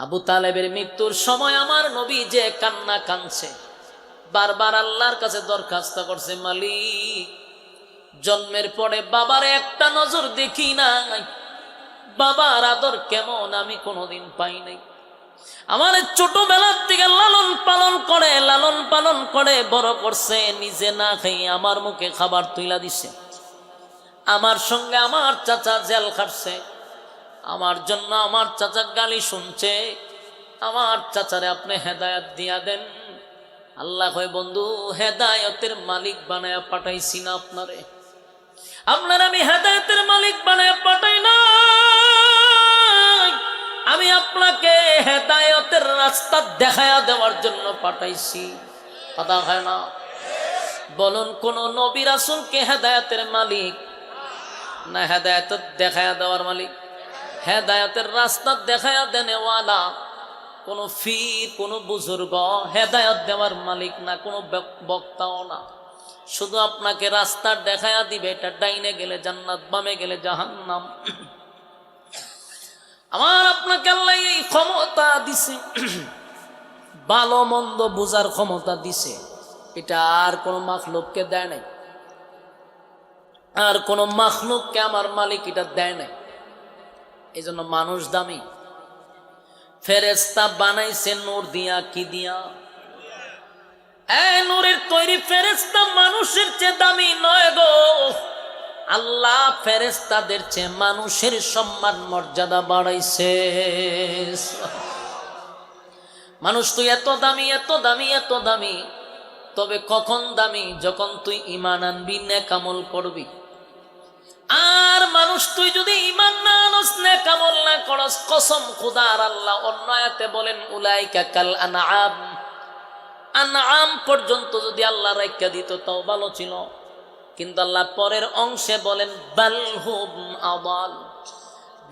আবু তালেবের মৃত্যুর সময় আমার নবী যে কান্না কাঁদছে, বারবার আল্লাহর কাছে দরখাস্ত করছে, মালিক জন্মের পরে বাবার একটা নজর দেখি নাই, বাবার আদর কেমন আমি কোনোদিন পাই নাই। আমার ছোটবেলার থেকে লালন পালন করে বড় করছে, নিজে না খেয়ে আমার মুখে খাবার তুইলা দিছে। আমার সঙ্গে আমার চাচা জেল খাটছে, আমার জন্য আমার চাচা গালি শুনছে। আমার চাচারে আপনি হেদায়েত দিয়া দেন। আল্লাহ কয়, বন্ধু হেদায়েতের মালিক বানায়া পাঠাইছি না আপনারে, আপনার আমি হেদায়েতের মালিক বানায়া পাঠাই না, আমি আপনাকে হেদায়েতের রাস্তা দেখায়া দেওয়ার জন্য পাঠাইছি। কথা হয় না? বলুন, কোন নবী রাসূলকে হেদায়েতের মালিক না হেদায়েত দেখায়া দেওয়ার মালিক? হেদায়েতের রাস্তা দেখায়া দেনেওয়ালা কোন ফির, কোন বুজুর্গ হেদায়েত দেওয়ার মালিক না, কোন বক্তাও না। শুধু আপনাকে রাস্তা দেখায়া দিবে, এটা ডাইনে গেলে জান্নাত, বামে গেলে জাহান্নাম। আমার আপনাকে আল্লাহ এই ক্ষমতা দিছে, ভালো মন্দ বোঝার ক্ষমতা দিছে। এটা আর কোন মাখলুককে দেয় নাই, আর কোন মাখলুককে আমার মালিক এটা দেয় নাই। এই জন্য মানুষ দামি। ফেরেশতা বানাইছে নূর দিয়া, কি দিয়া? নূরের তৈরি ফেরেশতা মানুষের চেয়ে দামি নয় গো। আল্লাহ ফেরেশতাদের চেয়ে মানুষের সম্মান মর্যাদা বাড়াইছে। মানুষ তুই এত দামি, এত দামি, এত দামি, তবে কখন দামি? যখন তুই ঈমান আনবি, নেক আমল করবি। আর মানুষ তুই যদি ঈমান না আনস, নেক আমল না করস, কসম খোদার, আল্লাহ অন্য আয়াতে বলেন উলাইকা কাল আনআম, আনআম পর্যন্ত যদি আল্লাহ রাইখা দিত তাও ভালো ছিল। কিন্তু আল্লাহ পরের অংশে বলেন বালহুম আদাল।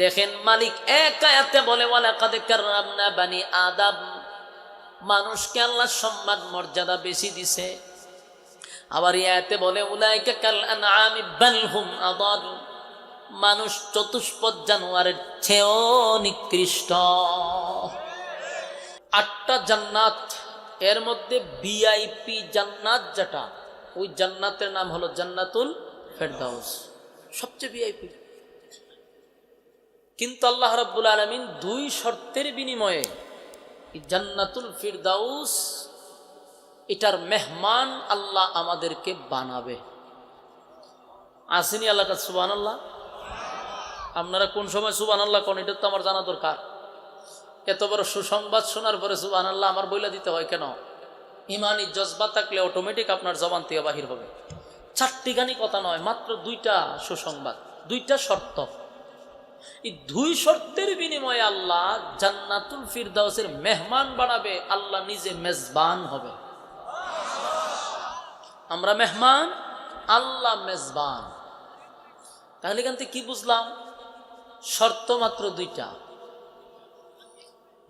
দেখেন মালিক এক আয়াতে বলে ওয়ালাকাদ কাররামনা বানি আদম, মানুষকে আল্লাহ সম্মান মর্যাদা বেশি দিছে। আবার এই আয়াতে বলে উলাইকা কাল আনআমি বালহুম আদাল, মানুষ চতুষ্পদ জানোয়ারের চেয়েও নিকৃষ্ট। 8টা জান্নাত, এর মধ্যে ভিআইপি জান্নাত যেটা, ওই জান্নাতের নাম হলো জান্নাতুল ফেরদাউস, সবচেয়ে ভিআইপি। কিন্তু আল্লাহ রাব্বুল আলামিন 2 শর্তের বিনিময়ে এই জান্নাতুল ফিরদাউস, এটার মেহমান আল্লাহ আমাদেরকে বানাবে। আসেনি আল্লাহ? সুবহানাল্লাহ। আপনারা কোন সময় সুবহানাল্লাহ কোন, এটা তো আমার জানা দরকার। এত বড় সুসংবাদ শোনার পরে সুবহানাল্লাহ আমার বইলা দিতে হয় কেন? ইমানি জজবা থাকলে অটোমেটিক আপনার জবান থেকে বাহির হবে। 4টি গানি কথা নয়, মাত্র 2টা সুসংবাদ, 2টা শর্ত। এই 2 শর্তের বিনিময়ে আল্লাহ জান্নাতুল ফিরদাউসের মেহমান বানাবে, আল্লাহ নিজে মেজবান হবে। আমরা মেহমান, আল্লাহ মেজবান। তাহলে এখান থেকে কি বুঝলাম? শর্ত মাত্র 2টা।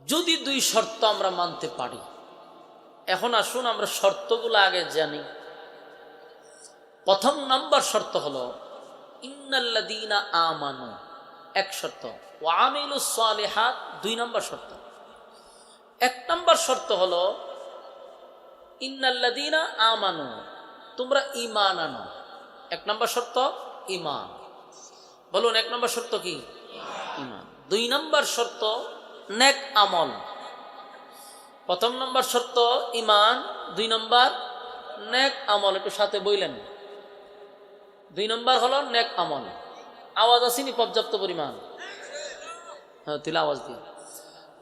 যদি 2 শর্ত আমরা মানতে পারি, এখন আসুন আমরা শর্তগুলো আগে জানি। প্রথম নাম্বার শর্ত হলো ইন্নাল্লাযীনা আমানু, এক শর্ত, ওয়া আমিলুস সালিহাত 2 নাম্বার শর্ত। 1 নাম্বার শর্ত হলো ইন্নাল্লাযীনা আমানু, তোমরা ঈমান আনো। 1 নাম্বার শর্ত ঈমান। বলুন 1 নাম্বার শর্ত কি? ঈমান। 2 নাম্বার শর্ত নেক আমল। প্রথম নাম্বার শর্ত ঈমান, 2 নাম্বার নেক আমল। একটু সাথে বললেন, 2 নাম্বার হলো নেক আমল। আওয়াজ আসেনি পর্যাপ্ত পরিমাণ? হ্যাঁ, তুই আওয়াজ দিয়ে।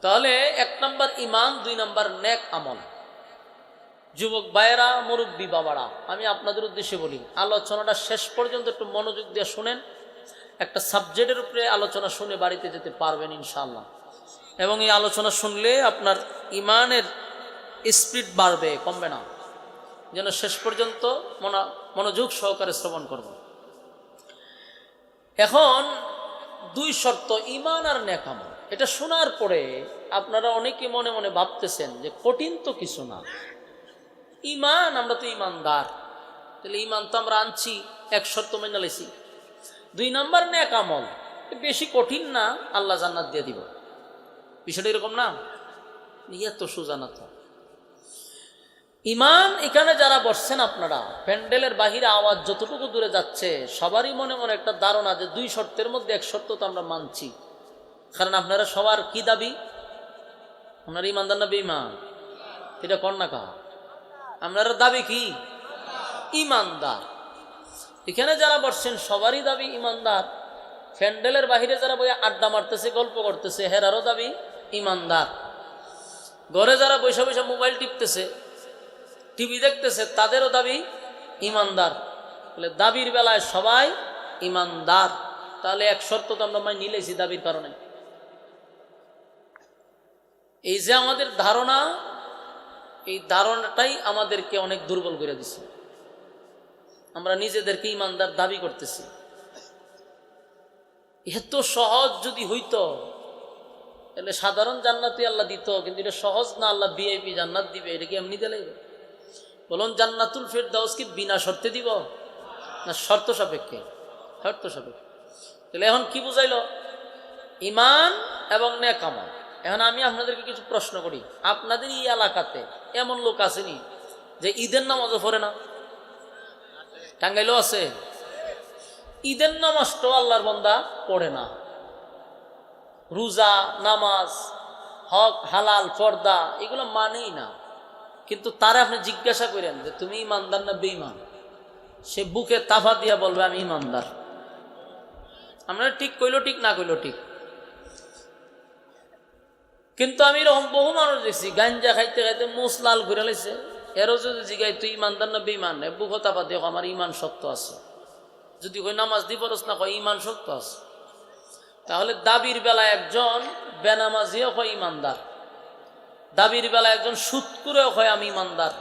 তাহলে 1 নাম্বার ঈমান, 2 নাম্বার নেক আমল। যুবক ভাইয়েরা, মুরব্বী বাবারা, আমি আপনাদের উদ্দেশ্যে বলি, আলোচনাটা শেষ পর্যন্ত একটু মনোযোগ দিয়ে শুনেন। একটা সাবজেক্টের উপরে আলোচনা শুনে বাড়িতে যেতে পারবেন ইনশাআল্লাহ। এবং এই আলোচনা শুনলে আপনার ঈমানের স্পিড বাড়বে, কমবে না। যেন শেষ পর্যন্ত মনোযোগ সহকারে শ্রবণ করব। এখন 2 শর্ত, ঈমান আর নেক আমল। এটা শোনার পরে আপনারা অনেকে মনে মনে ভাবতেছেন যে কঠিন তো কিছু না, ঈমান, আমরা তো ঈমানদার, তাহলে ঈমান তো আমরা আনছি, 1 শর্ত মেনে লাইছি। 2 নাম্বার নেক আমল, বেশি কঠিন না, আল্লাহ জান্নাত দিয়ে দিব। বিষয়টা এরকম না, এত সোজা না তো। ইমান এখানে যারা বসছেন আপনারা, প্যান্ডেলের বাহিরে আওয়াজ যতটুকু দূরে যাচ্ছে, সবারই মনে মনে একটা ধারণা যে 2 শর্তের মধ্যে 1 শর্ত তো আমরা মানছি। কারণ আপনারা সবার কি দাবি? আপনারা ইমানদার না বেঈমান? এটা কর না কা, আপনারা দাবি কি? ইমানদার। এখানে যারা বসছেন সবারই দাবি ইমানদার। প্যান্ডেলের বাহিরে যারা বই আড্ডা মারতেছে, গল্প করতেছে, হেরারও দাবি ইমানদার। ঘরে যারা বৈশা বৈশা মোবাইল টিপতেছে, টিভি দেখতেছে, তাদেরও দাবি ইমানদার। বলে দাবির বেলায় সবাই ইমানদার। তাহলে 1 শর্ত তো আমরা মাই নিলেছি দাবির কারণে। এই যে আমাদের ধারণা, এই ধারণাটাই আমাদেরকে অনেক দুর্বল করে দিছে। আমরা নিজেদেরকে ইমানদার দাবি করতেছি। এত সহজ যদি হইতো তাহলে সাধারণ জান্নাতই আল্লাহ দিত, কিন্তু এটা সহজ না। আল্লাহ ভিআইপি জান্নাত দিবে, এটা কি এমনি দিলে? বলুন, জান্নাতুল ফেরদাউস কি বিনা শর্তে দিব না শর্ত সাপেক্ষে? শর্ত সাপেক্ষে। তাহলে এখন কি বুঝাইল? ইমান এবং নেক আমল। এখন আমি আপনাদেরকে কিছু প্রশ্ন করি। আপনাদের এই এলাকাতে এমন লোক আসেনি যে ঈদের নামাজও পড়ে না? টাঙ্গাইলেও আছে। ঈদের নামাজটাও আল্লাহর বান্দা পড়ে না। রোজা, নামাজ, হক, হালাল, পর্দা এগুলো মানেই না। কিন্তু তারা আপনি জিজ্ঞাসা করেন যে তুমি ইমানদার না বেঈমান, সে বুকে তাফা দিয়া বলবে আমি ইমানদার। আমরা ঠিক কইলো ঠিক, না কইলো ঠিক। কিন্তু আমি এরকম বহু মানুষ দেখছি গাঞ্জা খাইতে খাইতে মুস লাল ঘুরে লাইছে, এরও যদি জিগাই তুই ইমানদার না বেঈমান, বুকে তাফা দিয়ে আমার ইমান শক্ত আছে। যদি কই নামাজ দি পড়স না, কয় ইমান শক্ত আছে। তাহলে দাবির বেলায় একজন বেনামাজিও হয় ইমানদার, দাবির বেলায় একজন সুদ করেও হয় আমি ইমানদার,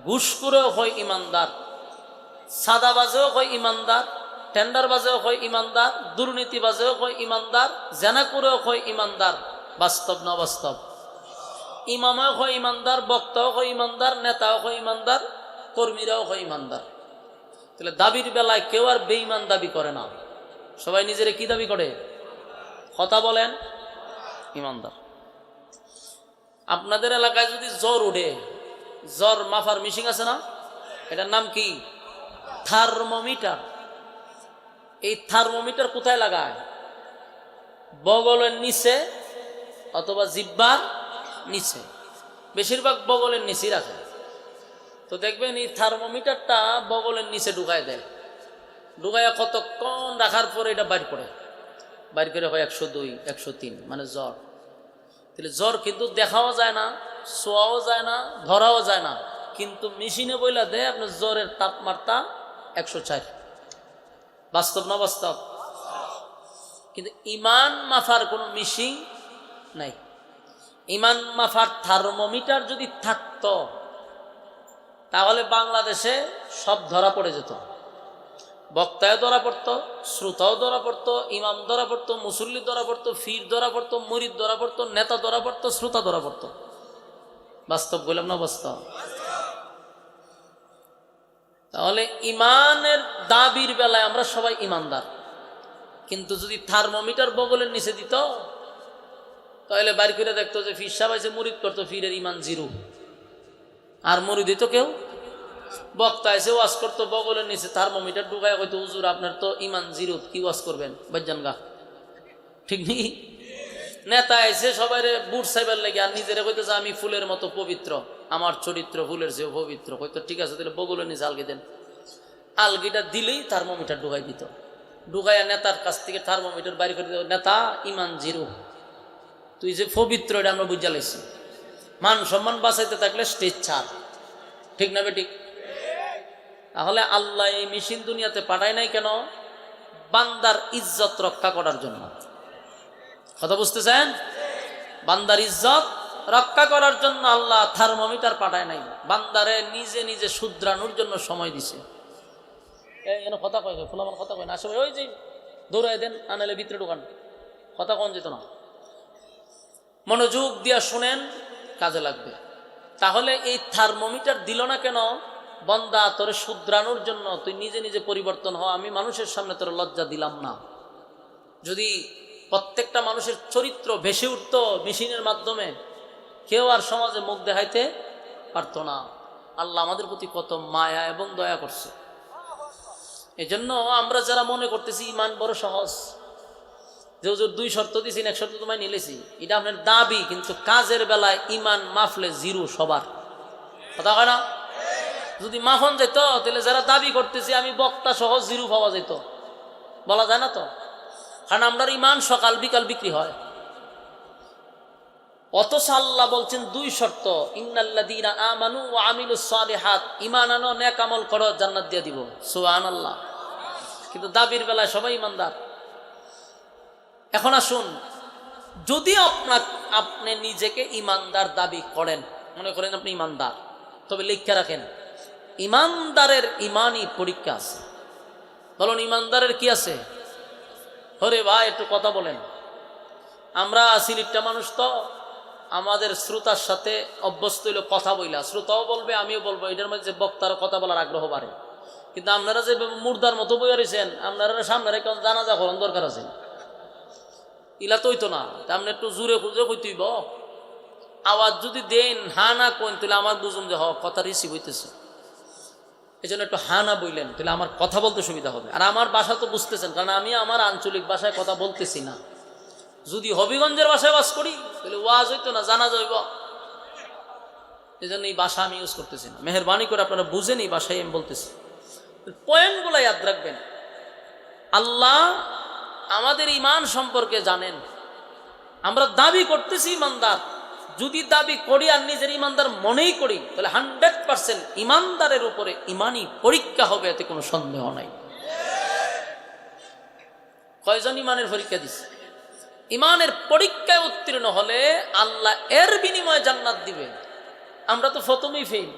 ঘুষ করেও হয় ইমানদার, সাদাবাজেও হয় ইমানদার, টেন্ডারবাজেও হয় ইমানদার, দুর্নীতিবাজেও হয় ইমানদার, জেনা করেও হয় ইমানদার। বাস্তব না বাস্তব? ইমামও হয় ইমানদার, বক্তাও হয় ইমানদার, নেতাও হয় ইমানদার, কর্মীরাও হয় ইমানদার। তাহলে দাবির বেলায় কেউ আর বেঈমান দাবি করে না। সবাই নিজেরে কি দাবি করে? কথা বলেন, ইমানদার। আপনাদের এলাকায় যদি জ্বর উঠে, জ্বর মাফার মেশিন আছে না? এটার নাম কি? থার্মোমিটার। এই থার্মোমিটার কোথায় লাগায়? বগলের নিচে অথবা জিহ্বার নিচে। বেশিরভাগ বগলের নিচেই রাখে। তো দেখবেন এই থার্মোমিটারটা বগলের নিচে ঢুকায় দেয়। ঢুকাইয়া কতক্ষণ রাখার পরে এটা বাইর করে হয় 102, 103, মানে জ্বর। তাহলে জ্বর কিন্তু দেখাও যায় না, ছোঁয়াও যায় না, ধরাও যায় না, কিন্তু মেশিনে বইলা দেয় আপনার জ্বরের তাপমাত্রা 104। বাস্তব না বাস্তব? কিন্তু ইমান মাফার কোনো মেশিন নাই। ইমান মাফার থার্মোমিটার যদি থাকতো তাহলে বাংলাদেশে সব ধরা পড়ে যেত। বক্তায় ধরা পড়তো, শ্রোতাও ধরা পড়তো, ইমাম ধরা পড়তো, মুসল্লি ধরা পড়তো, ফির ধরা পড়তো, মুরিদ ধরা পড়তো, নেতা ধরা পড়তো, শ্রোতা ধরা পড়তো। বাস্তব বললাম না বাস্তব? তাহলে ইমানের দাবির বেলায় আমরা সবাই ইমানদার। কিন্তু যদি থার্মোমিটার বগলের নিচে দিত তাহলে বাইর করে দেখতো যে ফির সাহেব এসে মুরিদ করতো, ফিরের ইমান 0। আর মুরিদ দিত কেউ। বক্তা এসে ওয়াজ করতো, বগলের নিচে থার্মোমিটার ঢুকায় হয়তো হুজুর আপনার তো ইমান 0, কি ওয়াজ করবেন বাজ্জান গা, ঠিক নেই? নেতা এসে সবাই বুট সাইবার লেগে আর নিজেরা কইতেছে আমি ফুলের মতো পবিত্র, আমার চরিত্র ফুলের চেয়েও পবিত্র। হয়তো ঠিক আছে, তাহলে বগলের নিচে আলগি দেন। আলগিটা দিলেই থার্মোমিটার ঢুকাই দিত। ঢুকাইয়া নেতার কাছ থেকে থার্মোমিটার বাইর করে দিত, নেতা ইমান 0, তুই যে পবিত্র এটা আমরা বুঝা লাইছি। মান সম্মান বাঁচাইতে থাকলে স্টেজ ছাড়, ঠিক না বেঠিক? তাহলে আল্লাহ এই মেশিন দুনিয়াতে পাঠায় নাই কেন? বান্দার ইজ্জত রক্ষা করার জন্য। কথা বুঝতেছেন? বান্দার ইজ্জত রক্ষা করার জন্য আল্লাহ থার্মোমিটার পাঠায় নাই, বান্দারে নিজে নিজে শুধরানোর জন্য সময় দিছে। কথা কয় ফুলামান কথা কয় না, আসলে ওই যে দৌড়াই দেন, আনালে ভিতরে ঢুকান, কথা কন যেত না। মনোযোগ দিয়া শুনেন, কাজে লাগবে। তাহলে এই থার্মোমিটার দিল না কেন? বন্দা তোরে শুধরানোর জন্য, তুই নিজে নিজে পরিবর্তন হ। আমি মানুষের সামনে তোর লজ্জা দিলাম না। যদি প্রত্যেকটা মানুষের চরিত্র ভেসে উঠত মেশিনের মাধ্যমে, কেউ আর সমাজে মুখ দেখাইতে পারত না। আল্লাহ আমাদের প্রতি কত মায়া এবং দয়া করছে। এজন্য আমরা যারা মনে করতেছি ইমান বড় সহজ, যে হুজুর 2 শর্ত দিয়েছেন 1 শর্ত তোমায় নিলেছি, এটা আপনার দাবি, কিন্তু কাজের বেলায় ইমান মাফলে জিরো সবার, কথা হয় না? যদি মাফন যেত তাহলে যারা দাবি করতেছি আমি বক্তা সহ জিরো পাওয়া যেত, বলা যায় না তো। কারণ আমরা ইমান সকাল বিকাল বিক্রি হয়। অথচ আল্লাহ বলছেন 2 শর্ত, ইন্নাল্লাযীনা আমানু ওয়া আমিলুস সালিহাত, ঈমান আনো, নেক আমল করো, জান্নাত দিয়ে দিব। সুবহানাল্লাহ। কিন্তু দাবির বেলায় সবাই ইমানদার। এখন আসুন, যদি আপনি নিজেকে ইমানদার দাবি করেন, মনে করেন আপনি ইমানদার, তবে লিখে রাখেন ইমানদারের ইমানই পরীক্ষা আছে। বলুন ইমানদারের কি আছে? ওরে ভাই একটু কথা বলেন। আমরা সিলেটটা মানুষ তো, আমাদের শ্রোতার সাথে অভ্যস্ত হইল কথা বইলা, শ্রোতাও বলবে আমিও বলবো, এটার মধ্যে বক্তার কথা বলার আগ্রহ বাড়ে। কিন্তু আপনারা যে মুর্দার মতো বই রয়েছেন, আপনারা সামনে রেখে জানাজা করার দরকার আছে, ইলা তো হইতো না। আপনি একটু জোরে খুঁজে কইতেইব, আওয়াজ যদি দেন হা না কইন তাহলে আমার বুঝুন যে কথা রিসিভ হইতেছে। এই জন্য একটু হা না বইলেন, তাহলে আমার কথা বলতে সুবিধা হবে। আর আমার ভাষা তো বুঝতেছেন, কারণ আমি আমার আঞ্চলিক ভাষায় কথা বলতেছি না। যদি হবিগঞ্জের ভাষায় বাস করি তাহলে ওয়াজ হইতো না, জানা যাইব। এই জন্য এই ভাষা আমি ইউজ করতেছি না। মেহরবানি করে আপনারা বুঝেন এই ভাষায় আমি বলতেছি। পয়েন্টগুলো ইয়াদ রাখবেন। আল্লাহ আমাদের ইমান সম্পর্কে জানেন। আমরা দাবি করতেছি ইমানদার, যদি দাবি করি আর নিজের ইমানদার মনেই করি, তাহলে 100% ইমানদারের উপরে ইমানই পরীক্ষা হবে, এতে কোনো সন্দেহ নাই। কয়জন ইমানের পরীক্ষা দিচ্ছে? ইমানের পরীক্ষায় উত্তীর্ণ হলে আল্লাহ এর বিনিময়ে জান্নাত দিবে। আমরা তো প্রথমেই ফেল।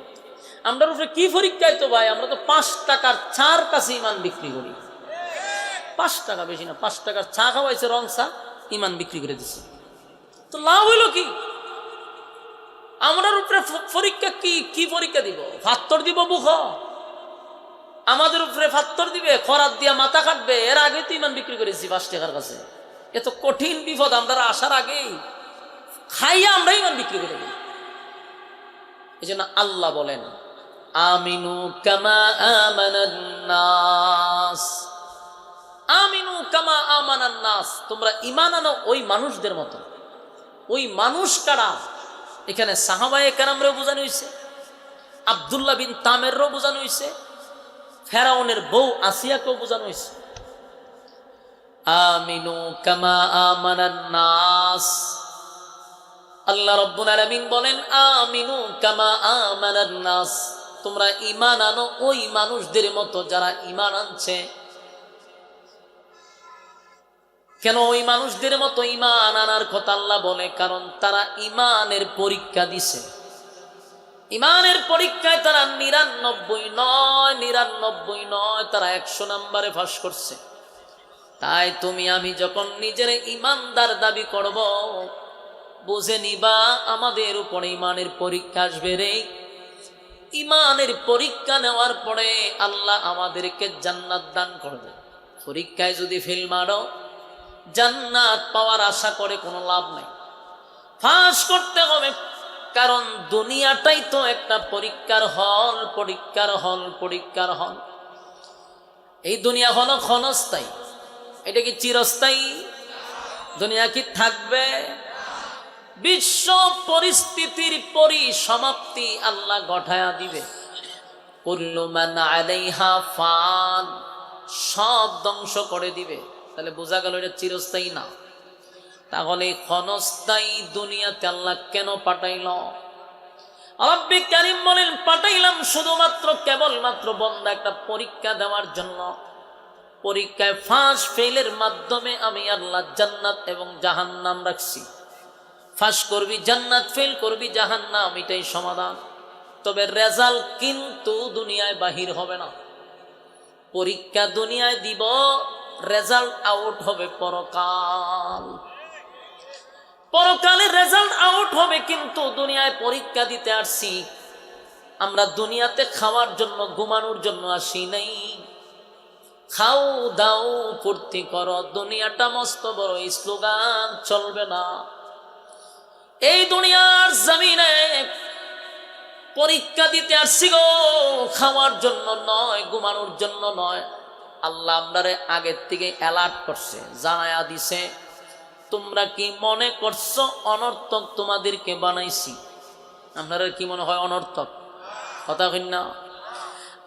আমরার উপরে কি পরীক্ষায় তো ভাই, আমরা তো 5 টাকার চার কাছে ইমান বিক্রি করি। 5 টাকা, বেশি না, 5 টাকার চা খাওয়াইছে, রং চা, ইমান বিক্রি করে দিচ্ছে। তো লাভ হইল কি? আমরার উপরে পরীক্ষা কি পরীক্ষা দিব? ফাত্তর দিব মুখ, আমাদের উপরে ফাত্তর দিবে, খরাত দিয়া মাথা কাটবে। এর আগে তো ইমান বিক্রি করেছি 5 টাকার কাছে। এত কঠিন বিপদ আমরা আসার আগেই খাইয়া আমরা ইমান বিক্রি করে দিই। এই জন্য আল্লাহ বলেন আমিনু কামা আমানান নাস, আমিনু কামা আমানান নাস, তোমরা ঈমান আনো ওই মানুষদের মতো। ওই মানুষ কারা? এখানে সাহাবায়ে কেরামরেও বোঝানো হয়েছে, আব্দুল্লাহ বিন তামেরও বোঝানো হয়েছে, ফেরাউনের বউ আসিয়াকেও বোঝানো হয়েছে। আমিনু কামা আমানান নাস, আল্লাহ রাব্বুল আলামিন বলেন আমিনু কামা আমানান নাস, তোমরা ঈমান আনো ওই মানুষদের মতো যারা ঈমান আনছে। কেন ওই মানুষদের মতো ঈমান আনার কথা আল্লাহ বলে? কারণ তারা ঈমানের পরীক্ষা দিছে। ঈমানের পরীক্ষায় তারা 99 নয়, তারা 100 নম্বরে পাস করছে। তাই তুমি আমি যখন নিজের ঈমানদার দাবি করব, বুঝে নিবা আমাদের উপরে ঈমানের পরীক্ষা আসবে রে। ঈমানের পরীক্ষা নেওয়ার পরে আল্লাহ আমাদেরকে জান্নাত দান করবে। পরীক্ষায় যদি ফেল মারো, জান্নাত পাওয়ার আশা করে কোনো লাভ নাই, পাস করতে হবে। কারণ দুনিয়াটাই তো একটা পরীক্ষার হল, পরীক্ষার হল। এই দুনিয়া হলো ক্ষণস্থায়ী, এটা কি চিরস্থায়ী? দুনিয়া কি থাকবে? বিশ্ব পরিস্থিতির পরিসমাপ্তি আল্লাহ ঘটায়া দিবে। কুল্লু মান আলাইহা ফান, সব ধ্বংস করে দিবে। তাহলে বোঝা গেল এটা চিরস্থায়ী না। তাহলে ক্ষণস্থায়ী দুনিয়াতে আল্লাহ কেন পাঠাইল? রব্বে কারীম বলেন পাঠাইলাম শুধুমাত্র কেবলমাত্র বান্দা একটা পরীক্ষা দেওয়ার জন্য। পরীক্ষায় ফাঁস ফেলের মাধ্যমে আমি আল্লাহ জান্নাত এবং জাহান্নাম রাখছি। ফাঁস করবি জান্নাত, ফেল করবি জাহান্নাম, এটাই সমাধান। তবে রেজাল্ট কিন্তু দুনিয়ায় বাহির হবে না। পরীক্ষা দুনিয়ায় দিব, রেজাল্ট আউট হবে পরকাল। পরকালে রেজাল্ট আউট হবে, কিন্তু দুনিয়ায় পরীক্ষা দিতে আসছি। আমরা দুনিয়াতে খাওয়ার জন্য, ঘুমানোর জন্য আসি নাই। খাও দাও ফুর্তি করো, দুনিয়াটা মস্ত বড় স্লোগান চলবে না। এই দুনিয়ার জমিনে পরীক্ষা দিতে আসছি গো, খাওয়ার জন্য নয়, ঘুমানোর জন্য নয়। আল্লাহ আমরারে আগের থেকে অ্যালার্ট করছে, জানায়া দিছে, তোমরা কি মনে করছো অনর্থক তোমাদেরকে বানাইছি? আপনারা কি মনে হয় অনর্থক? কথা কই না?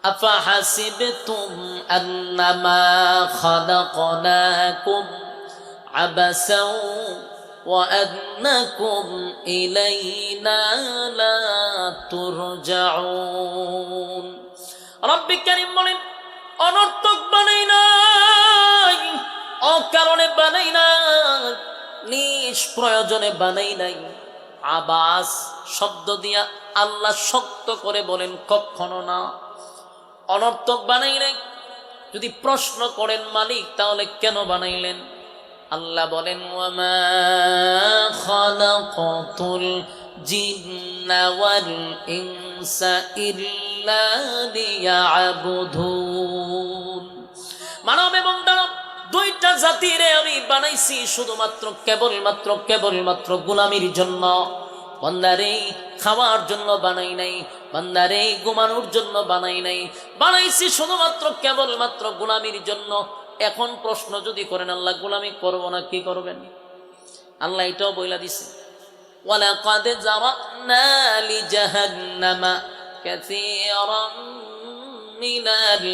আফা হাসিবতুম আন্নামা খালাকনাকুম আবাসাও ওয়া আন্নাকুম ইলাইনা লা তুরজাউন। রব্বুল কারীম বলেন, অনর্থক বানাই নাই, অকারণে বানাই নাই, নিষ্প্রয়োজনে বানাই নাই। আবাস শব্দ দিয়া আল্লাহ শক্ত করে বলেন, কখনো না, অনর্থক বানাই নাই। যদি প্রশ্ন করেন মালিক, তাহলে কেন বানাইলেন? আল্লাহ বলেন, ওয়ামা খালাকাতুল জিন্না ওয়াল ইনসা ইল্লা লিয়াবুদুন। মানব এবং দানব দুইটা জাতিরে আমি বানাইছি শুধুমাত্র কেবলমাত্র গোলামির জন্য। বান্দারে খাওয়ার জন্য বানাই নাই, বান্দারে ঘুমানোর জন্য বানাই নাই, বানাইছি শুধুমাত্র কেবলমাত্র গোলামির জন্য। এখন প্রশ্ন যদি করেন আল্লাহ গোলামি করব না, কি করবেন? আল্লাহ এটাও বইলা দিছে, ওয়ালাকাদ জারানা লিজাহান্নামা কাসীরাম মিনাল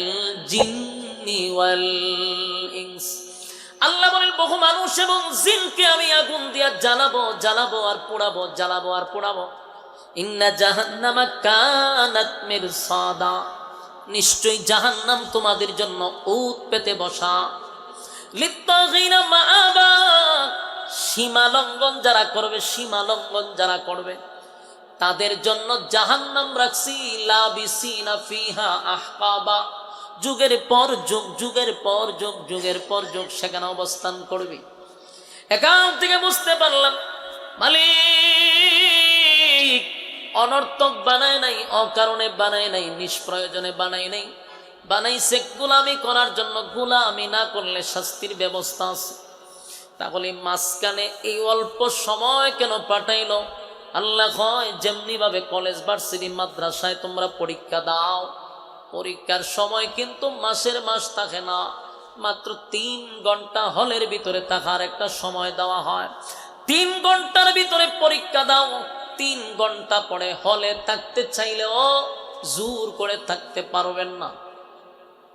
জিন্নি ওয়াল ইনস। আল্লাহ বলেন, বহু মানুষ এবং জিনকে আমি আগুন দিয়া জ্বালাবো আর পোড়াবো। ইন্না জাহান্নামা কানাত মিরসাদা, নিশ্চয়ই জাহান্নাম তোমাদের জন্য উত পেতে বসা। লিত্তাগিনা মাআবা, সীমা লঙ্ঘন যারা করবে তাদের জন্য জাহান্নাম রাখছি। লাবিসিনা ফিহা আহকাবা, যুগের পর যুগ সেখানে অবস্থান করবে। এখান থেকে বুঝতে পারলাম মালিক অনর্থক বানায় নাই, অকারণে বানায় নাই, নিষ্প্রয়োজনে বানায় নাই, বানাইছে গোলামি করার জন্য। গোলামি না করলে শাস্তির ব্যবস্থা আছে। তাহলে মাঝখানে এই অল্প সময় কেন পাঠাইলো? আল্লাহ কয়, যেমনি ভাবে কলেজ ভার্সিটি মাদ্রাসায় তোমরা পরীক্ষা দাও, পরীক্ষার সময় কিন্তু মাসের মাস থাকে না, মাত্র 3 ঘন্টা হলের ভিতরে থাকার একটা সময় দেওয়া হয়। 3 ঘন্টার ভিতরে পরীক্ষা দাও, 3 ঘন্টা পরে হলে থাকতে চাইলেও জোর করে থাকতে পারবেন না।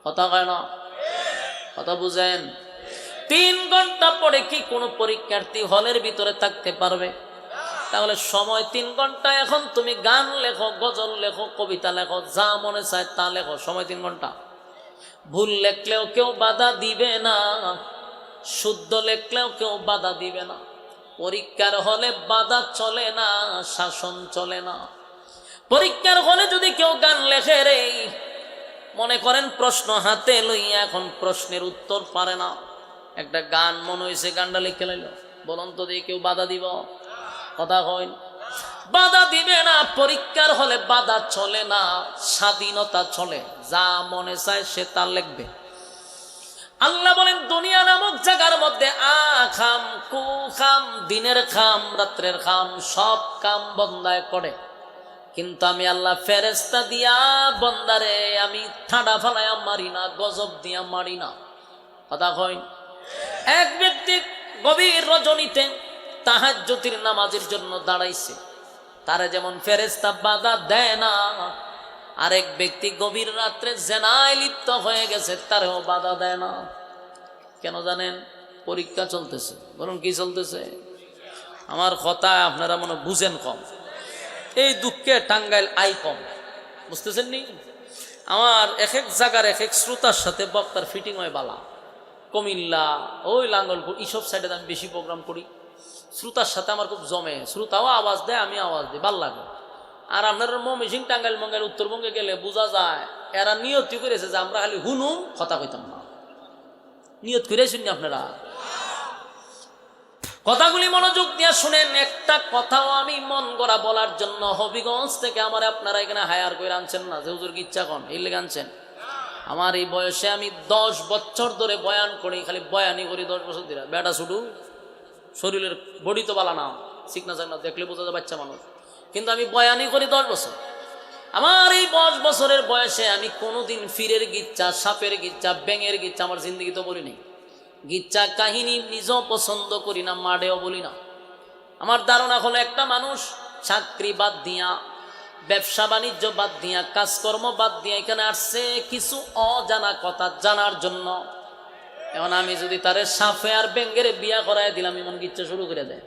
কথা কয় না? কথা বুঝেন? 3 ঘন্টা পরে কি কোনো পরীক্ষার্থী হলের ভিতরে থাকতে পারবে? তাহলে সময় 3 ঘন্টা। এখন তুমি গান লেখো, গজল লেখো, কবিতা লেখো, যা মনে চায় তা লেখো, সময় 3 ঘন্টা। ভুল লেখলেও কেউ বাধা দিবে না, শুদ্ধ লেখলেও কেউ বাধা দিবে না। পরীক্ষার হলে বাধা চলে না, শাসন চলে না। পরীক্ষার হলে যদি কেউ গান লেখে রে, মনে করেন প্রশ্ন হাতে লইয়া এখন প্রশ্নের উত্তর পারে না, একটা গান মনে হয়েছে, গানটা লিখে লাইল, বলুন তো দিয়ে কেউ বাধা দিব? কথা হয়, বাধা দিবে না। পরীক্ষার হলে বাধা চলে না, স্বাধীনতা চলে, যা মনে চায় সে তা লিখবে। আল্লাহ বলেন, দুনিয়া নামক জায়গার মধ্যে খাম কু খাম, দিনের খাম রাত্রের খাম, সব কাম বন্দায় করে। কিন্তু আমি আল্লাহ ফেরেশতা দিয়া বন্দারে আমি ঠাডা ফালাইয়া মারি না, গজব দিয়া মারি না। কথা কই, এক ব্যক্তি গভীর রজনীতে তাহাজ্জুদের নামাজের জন্য দাঁড়াইছে, তারা যেমন ফেরেশতা বাধা দেয় না, আরেক ব্যক্তি গভীর রাত্রে জেনায় লিপ্ত হয়ে গেছে, তারেও বাধা দেয় না। কেন জানেন? পরীক্ষা চলতেছে। বলুন কি চলতেছে? আমার কথা আপনারা মনে বুঝেন কম, এই দুঃখে টাঙ্গাইল আই কম, বুঝতেছেন নি? আমার এক জায়গার এক শ্রোতার সাথে বক্তার ফিটিং হয় বালা। কুমিল্লা, ওই লাঙ্গলপুর, এইসব সাইডে আমি বেশি প্রোগ্রাম করি, শ্রোতার সাথে আমার খুব জমে। শ্রোতাও আওয়াজ দেয়, আমি আওয়াজ দিই, ভাল লাগে। আর আপনার ময়মনসিংহ, টাঙ্গাইল, মঙ্গাইল, উত্তরবঙ্গে গেলে বোঝা যায় এরা নিয়তি করেছে যে আমরা খালি হুনুম, কথা কইতাম না। নিয়ত করেছেন না আপনারা? কথাগুলি মনোযোগ দিয়ে শুনেন। একটা কথাও আমি মন গড়া বলার জন্য হবিগঞ্জ থেকে আমার আপনারা এখানে হায়ার করে আনছেন না, যে হুজুর কি ইচ্ছা কন এই লেগে আনছেন। আমার এই বয়সে আমি 10 বছর ধরে বয়ান করি, খালি বয়ানই করি 10 বছর ধরে। বেটা শুধু শরীরের বডি তো বালা না, সিকনা চাকনা দেখলে বোঝা যায় বাচ্চা মানুষ, কিন্তু আমি বয়ানই করি 10 বছর। আমার এই 10 বছরের বয়সে আমি কোনোদিন ফিরের গিচ্ছা, সাপের গিচ্ছা, ব্যাঙের গিচ্ছা আমার জিন্দগি তো বলি নাই। গিচ্ছা কাহিনী নিজেও পছন্দ করি না, মাডেও বলি না। আমার ধারণা হলো একটা মানুষ চাকরি বাদ দিয়া, ব্যবসা বাণিজ্য বাদ দিয়া, কাজকর্ম বাদ দিয়া এখানে আসছে কিছু অজানা কথা জানার জন্য। এখন আমি যদি তারে সাপে আর ব্যাঙের বিয়া করাই দিলাম, এমন গিচ্ছা শুরু করে দেয়,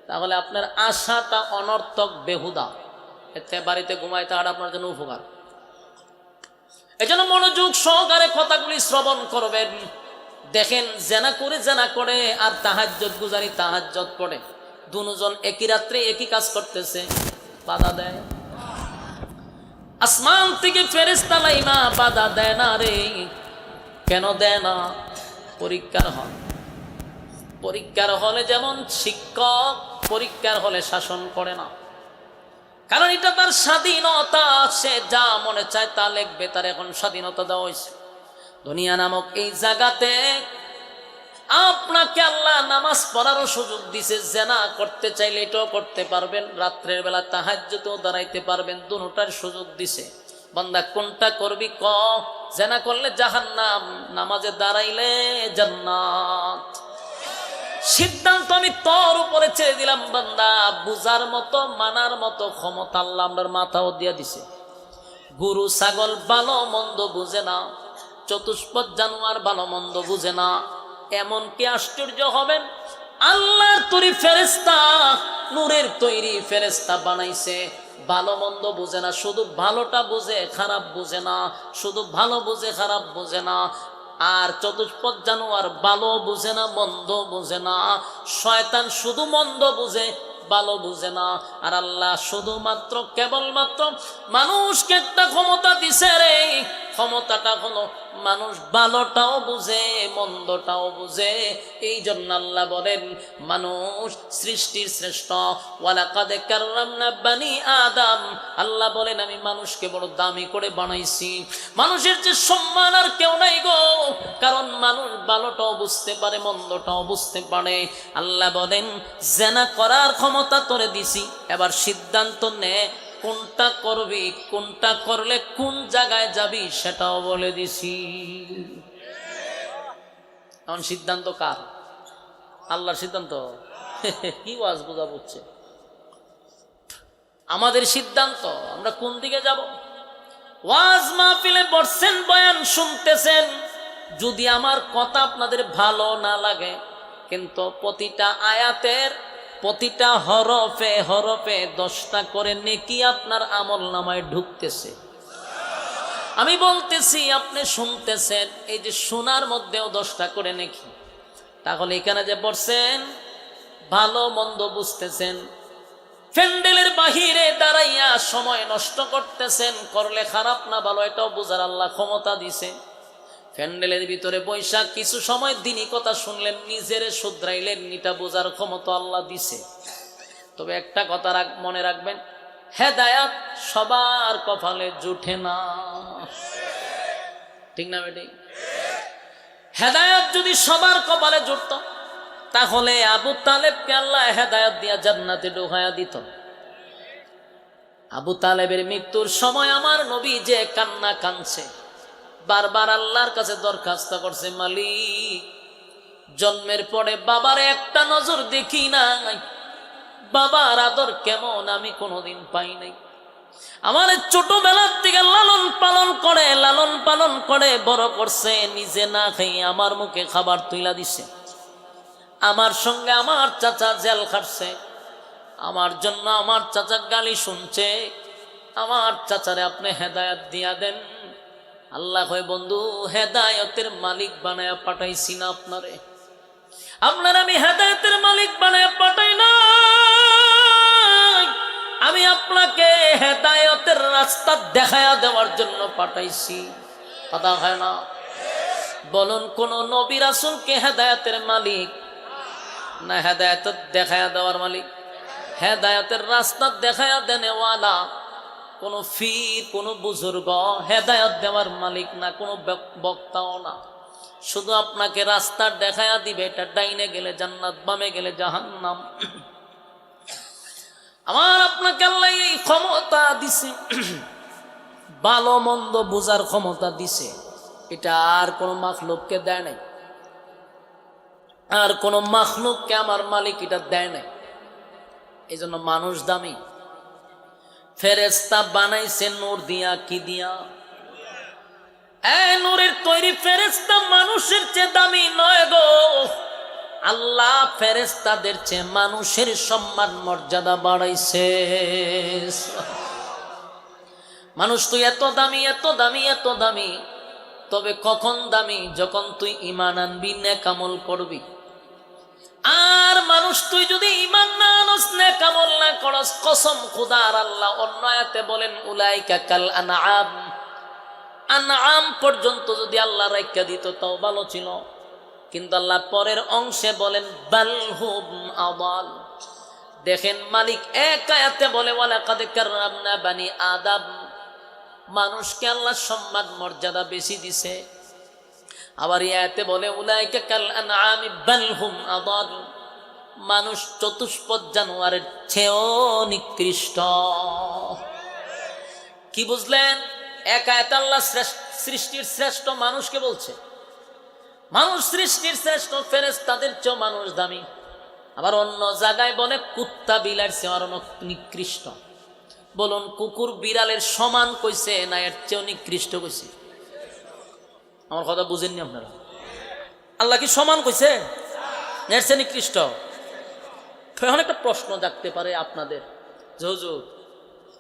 তাহলে আপনার আশাটা অনর্থক, বেহুদা। এতে বাড়িতে ঘুমাইতে আর আপনার জন্য উপকার। এই জন্য মনোযোগ সহকারে কথাগুলি শ্রবণ করবেন। দেখেন, জেনা করে আর তাহাজ্জুদ গুজারি তাহাজ্জুদ পড়ে, দুজন একই রাত্রে একই কাজ করতেছে, বাধা দেয়। আসমান থেকে ফেরেশতা লাইমা বাধা দেয় না রে। কেন দেয় না? পরীক্ষার হল। পরীক্ষার হলে যেমন শিক্ষক পরীক্ষার হলে শাসন করে না, কারণ এটা তার স্বাধীনতা, সে যা মনে চায় তা লিখবে, তার এখন স্বাধীনতা দেওয়া হয়েছে। দুনিয়া নামক এই জায়গাতে আপনাকে আল্লাহ নামাজ পড়ারও সুযোগ দিছে, জেনা করতে চাইলে এটাও করতে পারবেন, রাত্রের বেলা তাহাজ্জুদেও দাঁড়াইতে পারবেন, দুটোটার সুযোগ দিছে। বান্দা কোনটা করবি ক? জেনা করলে জাহান্নাম, নামাজে দাঁড়াইলে জান্নাত। সিদ্ধান্ত আমি তোর উপরে ছেড়ে দিলাম বান্দা। বুঝার মতো, মানার মতো ক্ষমতা আল্লাহ আমার মাথাও দিয়া দিছে। গরু ছাগল ভালো মন্দ বুঝে না, চতুষ্পদ জানোয়ার ভালো মন্দ বুঝে না। এমনকি আশ্চর্য হবেন, আল্লাহর তৈরি ফেরেশতা, নূরের তৈরি ফেরেশতা বানাইছে, ভালো মন্দ বুঝে না, শুধু ভালোটা বুঝে, খারাপ বুঝে না, শুধু ভালো বুঝে, খারাপ বুঝে না। আর চতুষ্পদ জানোয়ার ভালো বুঝে না, মন্দ বুঝে না। শয়তান শুধু মন্দ বুঝে, ভালো বুঝে না। আর আল্লাহ শুধুমাত্র কেবলমাত্র মানুষকে একটা ক্ষমতা দিছে রে। ক্ষমতাটা হলো মানুষ ভালোটাও বুঝে, মন্দটাও বুঝে। এই জন্য আল্লাহ বলেন, মানুষ সৃষ্টির শ্রেষ্ঠ। ওয়ালাকাদ কাররামনা বানি আদম। আল্লাহ বলেন, আমি মানুষকে বড় দামি করে বানাইছি। মানুষের যে সম্মান আর কেউ নাই গো, কারণ মানুষ ভালোটাও বুঝতে পারে, মন্দটাও বুঝতে পারে। আল্লাহ বলেন, জেনা করার ক্ষমতা তোরে দিছি, এবার সিদ্ধান্ত নে কোনটা করবি, কোনটা করলে কোন জায়গায় যাবি সেটাও বলে দিছি। এখন সিদ্ধান্ত কার? আল্লাহর সিদ্ধান্ত। কি ওয়াজ বোঝা বুঝছে? আমাদের সিদ্ধান্ত আমরা কোন দিকে যাব। ওয়াজ মাহফিলে বসছেন, বয়ান শুনতেছেন, যদি আমার কথা আপনাদের ভালো না লাগে, কিন্তু প্রতিটা আয়াতের প্রতিটা হরফে হরফে 10টা করে নেকি আপনার আমল নামায় ঢুকতেছে। আমি বলতেছি, আপনি শুনতেছেন, এই যে শোনার মধ্যেও 10টা করে নেকি। তাহলে এখানে যে বসছেন, ভালো মন্দ বুঝতেছেন, প্যান্ডেলের বাহিরে দাঁড়াইয়া সময় নষ্ট করতেছেন, করলে খারাপ না ভালো এটাও বুঝার আল্লাহ ক্ষমতা দিছে। প্যান্ডেলের ভিতরে বৈশা কিছু সময় দিনই কথা শুনলেন, নিজের শুধরাইলেন, এটা বোঝার ক্ষমতা আল্লাহ দিছে। তবে একটা কথা মনে রাখবেন, হেদায়াত সবার কপালে জুটে না, ঠিক না বেটি? হেদায়াত যদি সবার কপালে জুটত, তাহলে আবু তালেবকে আল্লাহ হেদায়াত দিয়া জান্নাতে ঢুকায়া দিত। আবু তালেবের মৃত্যুর সময় আমার নবী যে কান্না কাঁদছে, বারবার আল্লাহর কাছে দরখাস্ত করছে, মালিক, জন্মের পরে বাবার একটা নজর দেখি নাই, বাবার আদর কেমন আমি কোনোদিন পাই নাই। আমার ছোটবেলার থেকে লালন পালন করে বড় করছে, নিজে না খেয়ে আমার মুখে খাবার তুইলা দিছে। আমার সঙ্গে আমার চাচা জেল খাটছে, আমার জন্য আমার চাচা গালি শুনছে। আমার চাচারে আপনি হেদায়াত দিয়া দেন। আল্লাহ কয়, বন্ধু, হেদায়তের মালিক বানায়া পাঠাইছি না আপনারে? আপনার আমি হেদায়তের মালিক বানায়া পাঠাই না, আমি আপনাকে হেদায়তের রাস্তা দেখায়া দেওয়ার জন্য পাঠাইছি। কথা হয় না? বলুন, কোন নবী রাসূলকে হেদায়তের মালিক না হেদায়ত দেখায়া দেওয়ার মালিক? হেদায়তের রাস্তা দেখায়া দেনেওয়ালা কোনো ফির, কোনো বুজুর্গ, হেদায়ত দেওয়ার মালিক না, কোনো বক্তাও না। শুধু আপনাকে রাস্তা দেখায়া দিবে, এটা ডাইনে গেলে জান্নাত, বামে গেলে জাহান্নাম। আমার আপনাকে আল্লাহ এই ক্ষমতা দিছে, ভালো মন্দ বোঝার ক্ষমতা দিছে। এটা আর কোনো মাখলুককে দেয় নাই, আর কোনো মাখলুককে আমার মালিক এটা দেয় নাই। এই জন্য মানুষ দামি। ফেরেশতা বানাইছে নূর দিয়া, কি দিয়া? নূরের তৈরি ফেরেশতা মানুষের চেয়ে দামি নয় গো। আল্লাহ ফেরেশতাদের চেয়ে মানুষের সম্মান মর্যাদা বাড়াইছে। মানুষ তুই এত দামি, এত দামি, এত দামি। তবে কখন দামি? যখন তুই ঈমান আনবি, নেক আমল করবি। আর মানুষ তুই যদি ঈমান না আনস, নেক আমল না করস, কসম খুদার আল্লাহ অন্য আয়াতে বলেন উলাইকা কাল আনআম। আনআম পর্যন্ত যদি আল্লাহ রাইখা দিত তাও ভালো ছিল, কিন্তু আল্লাহ পরের অংশে বলেন বাল হুম আদাল। দেখেন মালিক এক আয়াতে বলে ওয়ালাকাদ কাররামনা বানি আদম, মানুষকে আল্লাহ সম্মান মর্যাদা বেশি দিছে। আবার এই আয়াতে বলে উলাইকা কাল আনআমি বাল হুম আদাল, মানুষ চতুষ্পদ জানোয়ারের চেয়েও নিকৃষ্ট। কি বুঝলেন? এক আয়াতে আল্লাহ সৃষ্টির শ্রেষ্ঠ মানুষকে বলছে, মানুষ সৃষ্টির শ্রেষ্ঠ, ফেরেশতাদের চেয়েও মানুষ দামি। আবার অন্য জায়গায় বলে কুত্তা বিলার চেয়ে আরো নিকৃষ্ট। বলুন, কুকুর বিড়ালের সমান কইছে না এর চেয়েও নিকৃষ্ট কইছে? আমার কথা বুঝেননি আপনারা? আল্লাহ কি সমান কইছে, এর চেয়ে নিকৃষ্ট? এখন একটা প্রশ্ন জাগতে পারে আপনাদের, যে হুজুর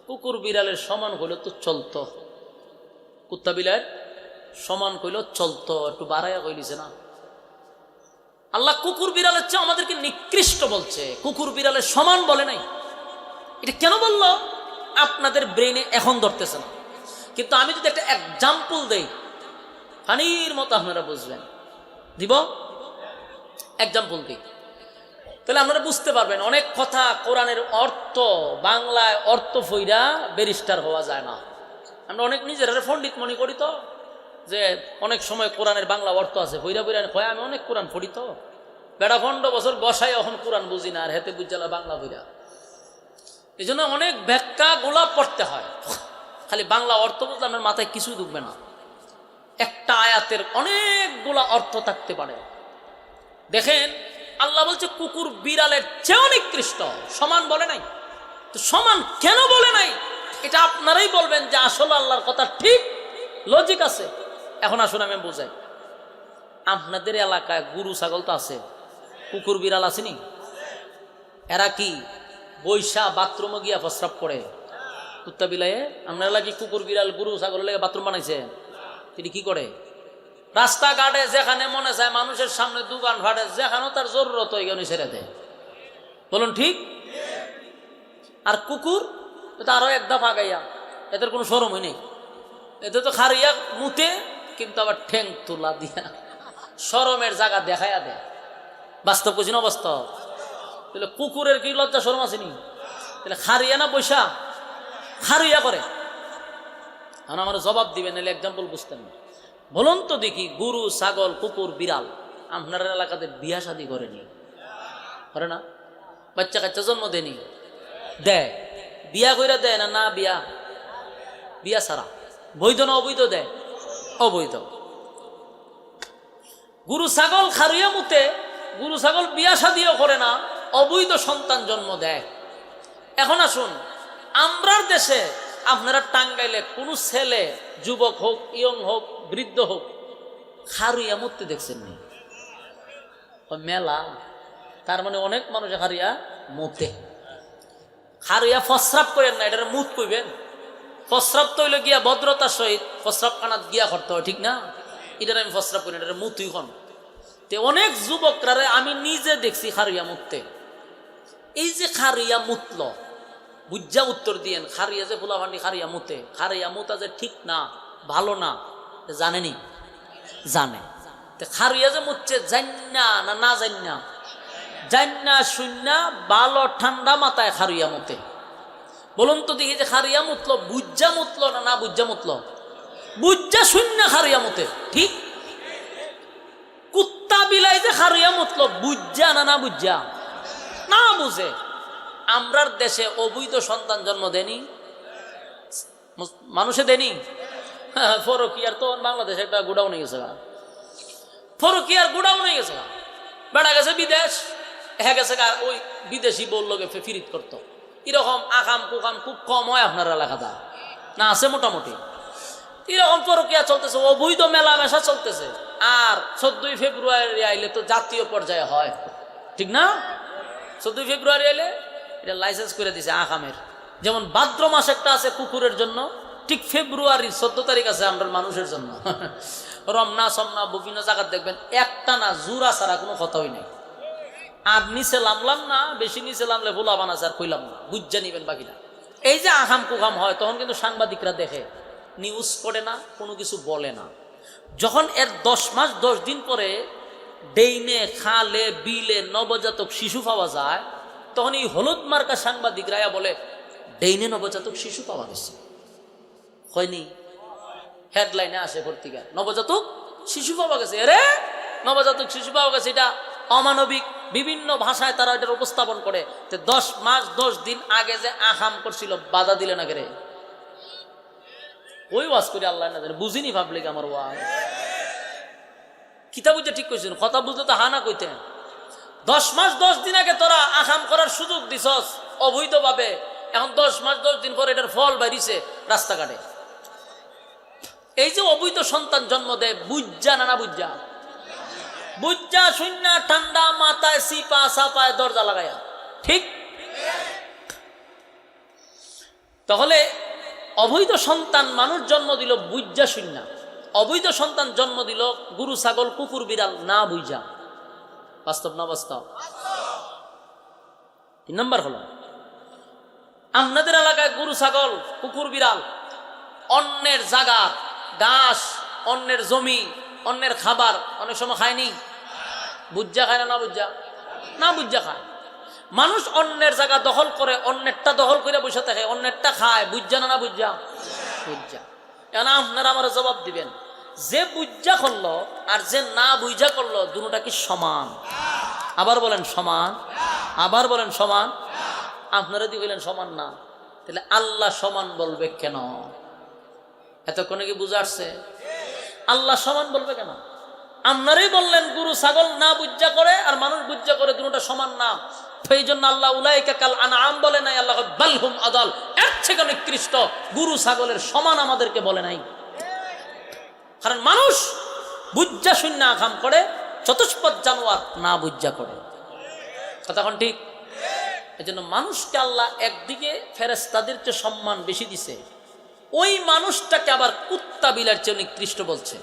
কুকুর বিড়ালের সমান হইলে তো চলতো, কুত্তা বিলার সমান কইল চলতো, একটু বাড়াইয়া কইলিছে না? আল্লাহ কুকুর বিড়ালের চেয়ে আমাদেরকে নিকৃষ্ট বলছে, কুকুর বিড়ালের সমান বলে নাই। এটা কেন বললো আপনাদের ব্রেইনে এখন ধরতেছে না, কিন্তু আমি যদি একটা এক্সাম্পল দেই পানির মতো আপনারা বুঝবেন। দিব এক্সাম্পল দিই, তাহলে আপনারা বুঝতে পারবেন। অনেক কথা কোরআনের অর্থ বাংলায় অর্থ ফইরা ব্যারিস্টার হওয়া যায় না। আমরা অনেক নিজেরা পণ্ডিত মনে করি তো, যে অনেক সময় কোরআনের বাংলা অর্থ আছে, ফইরা ফইরা হয় আমি অনেক কোরআন পড়ি তো, বেড়া 15 বছর বসাই এখন কোরআন বুঝি না, আর হেতে বুঝালা বাংলা ফইরা। এই জন্য অনেক ব্যাখ্যা গোলা পড়তে হয়। খালি বাংলা অর্থ বুঝলে আপনার মাথায় কিছুই ঢুকবে না। একটা আয়াতের অনেকগুলা অর্থ থাকতে পারে। দেখেন আল্লাহ বলছে কুকুর বিড়ালের চেয়েও নিকৃষ্ট, সমান বলে নাই। তো সমান কেন বলে নাই এটা আপনারাই বলবেন যে আসলে আল্লাহর কথা ঠিক, লজিক আছে। এখন আসুন আমি বুঝাই। আপনাদের এলাকায় গরু ছাগল তো আছে, কুকুর বিড়াল আসেনি? এরা কি বৈশা বাথরুমে গিয়া প্রস্রাব করে? কুত্তা বিলায়ে আপনার এলাকায় কুকুর বিড়াল গরু ছাগল লেগে বাথরুম বানাইছে? তিনি কি করে? রাস্তাঘাটে যেখানে মনে চায় মানুষের সামনে দোকান ফাটে, যেখানেও তার জরুরত হয়ে গেল ছেড়ে দেয়। বলুন ঠিক? আর কুকুর এটা আরো এক দফা গাইয়া, এদের কোনো শরমই নেই। এদের তো খারিয়া মুতে, কিন্তু আবার ঠ্যাং তুলা দিয়া শরমের জায়গা দেখাইয়া দেয়। বাস্তব বুঝি না? বাস্তব। তাহলে কুকুরের কি লজ্জা শরম আসেনি? তাহলে খারিয়া না বৈশা খারিয়া করে? এখন আমার জবাব দিবেন, নাহলে এক্সাম্পল বুঝতেন না। বলুন তো দেখি, গরু ছাগল কুকুর বিড়াল আপনার এলাকাতে বিয়া শাদী করেনি? করে না? বাচ্চা কাচ্চা জন্ম দেয়নি? দেয়। বিয়া কইরা দেয় না? না বিয়া, বিয়া ছাড়া। বৈধ না অবৈধ? দেয় অবৈধ। গরু ছাগল খারুয়া মুতে, গরু ছাগল বিয়া শাদিও করে না, অবৈধ সন্তান জন্ম দেয়। এখন আসুন, আমরার দেশে আপনারা টাঙ্গাইলে কোনো ছেলে, যুবক হোক, ইয়ং হোক, বৃদ্ধ হোক, খারুয়া মুততে দেখছেন নি? মেলা। তার মানে অনেক মানুষ খারিয়া মুতে। খারিয়া প্রস্রাব করেন না, এটা মুত কইবেন? প্রস্রাব তো হইলে গিয়া ভদ্রতার সহিত প্রস্রাব কানাত গিয়া করতে হয়, ঠিক না? এটা আমি প্রস্রাব করি না, এটা মুতুই হন। তে অনেক যুবকরা আমি নিজে দেখছি খারিয়া মুততে। এই যে খারিয়া মুতল, বুঝা উত্তর দিয়েন। খারিয়া যে ফুলাভান্ডি খারিয়া মুতে, খারিয়া মুতা যে ঠিক না, ভালো না, জানেনি? জানে। খারিয়া যে মুতছে জান্না না না জান্না? জান্না শূন্য ভালো ঠান্ডা মাথায় খারিয়া মুতে। বলুন তো দেখি যে খারিয়া মুতল বুজ্জা মুতল না না বুজ্জা মুতল? বুজ্জা শূন্য খারিয়া মুতে, ঠিক? কুত্তা বিলাই যে খারিয়া মুতল বুজ্জা না না বুজ্জা? না বুঝে। আমরার দেশে অবৈধ সন্তান জন্ম দেনি, মানুষে দেনি। ফরকিয়ার তো বাংলাদেশে একটা গোডাউন হয়ে গেছে, ফরকিয়ার গোডাউন হয়ে গেছে, বেড়া গেছে বিদেশ, হ্যাঁ গেছে ওই বিদেশি বললোকে ফিরিত করতো। এরকম আকাম কুকাম খুব কম হয় আপনার এলাকাটা, না আছে মোটামুটি। এরকম প্রক্রিয়া চলতেছে, অবৈধ মেলামেশা চলতেছে। আর 14ই ফেব্রুয়ারি আইলে তো জাতীয় পর্যায়ে হয়, ঠিক না? 14ই ফেব্রুয়ারি আইলে এটা লাইসেন্স করে দিছে আকামের। যেমন ভাদ্র মাস একটা আছে কুকুরের জন্য, ঠিক ফেব্রুয়ারির 14 তারিখ আছে আমরা মানুষের জন্য। রমনা সমনা বিভিন্ন জায়গায় দেখবেন একটা না জুরা ছাড়া কোনো কথাই নেই। আর নিচে নামলাম না, বেশি নিচে নামলে ভোলা বানাছে আর কইলাম না, বুঝা নিবেন বাকিটা। এই যে আহাম কুকাম হয় তখন কিন্তু সাংবাদিকরা দেখে, নিউজ করে না, কোনো কিছু বলে না। যখন এর 10 মাস 10 দিন পরে ডেইনে খালে বিলে নবজাতক শিশু পাওয়া যায়, তখন এই হলুদ মার্কা সাংবাদিকরা বলে ডেইনে নবজাতক শিশু পাওয়া গেছে। হয়নি? হেডলাইনে আসে পত্রিকা, নবজাতক শিশু পাওয়া গেছে। এরে নবজাতক শিশু পাওয়া গেছে, এটা অমানবিক বিভিন্ন ভাষায় তারা এটার উপস্থাপন করে। 10 মাস 10 দিন আগে যে আহাম করছিল বাধা দিলে না কেরে? ওই ওয়াজ করে আল্লাহ না জানে, বুঝিনি ভাবলে কি আমার ওয়াজ কিতা বুঝে ঠিক কইছেন? কথা বুঝতে তো হানা কইতেন। 10 মাস 10 দিন আগে তোরা আহাম করার সুযোগ দিছস অবৈধভাবে, এখন 10 মাস 10 দিন পরে এটার ফল বাইরিছে রাস্তাঘাটে। এই যে অবৈধ সন্তান জন্ম দেয়, বুঝা না না বুঝা? বুঝা শূন্য ঠান্ডা মাথায় সিপা সাপায় দরজা লাগাইয়া, ঠিক? তাহলে অবৈধ সন্তান মানুষ জন্ম দিল বুঝা শূন্য, অবৈধ সন্তান জন্ম দিল গরু ছাগল কুকুর বিড়াল না বুঝা। বাস্তব না বাস্তব? 3 নম্বর হলো আপনাদের এলাকায় গরু ছাগল কুকুর বিড়াল অন্যের জায়গা ঘাস, অন্যের জমি, অন্যের খাবার অনেক সময় খায়নি? বুঝা খায় না না বুঝা? না বুঝা খায়। মানুষ অন্যের জায়গা দখল করে, অন্যেরটা দখল করে বসে থাকে, অন্যেরটা খায়, বুঝা না না বুঝা? বুঝা। এখন আপনারা আমার জবাব দিবেন, যে বুঝা করলো আর যে না বুঝা করলো দুটোটা কি সমান? আবার বলেন সমান, আবার বলেন সমান। আপনারা দিয়ে বললেন সমান না, তাহলে আল্লাহ সমান বলবে কেন? এতক্ষণে কি বুঝা আসছে? আল্লাহ সমান বলবে কেন? আপনারাই বললেন গরু ছাগল না বুঝা করে আর মানুষ বুঝা করে, দুটোটা সমান না। এই জন্য আল্লাহ উলাইকা কাল আনআম বলে নাই, আল্লাহ বাল হুম আদাল, এর থেকে নিকৃষ্ট গরু ছাগলের সমান আমাদেরকে বলে নাই। কারণ মানুষ বুঝা শূন্য আকাম করে, চতুষ্পদ জানোয়ার না বুঝা করে। কথা কোন ঠিক? এই জন্য মানুষকে আল্লাহ একদিকে ফেরেশতাদের চেয়ে সম্মান বেশি দিছে, ওই মানুষটাকে আবার কুত্তা বিলের চেয়ে নিকৃষ্ট বলছে।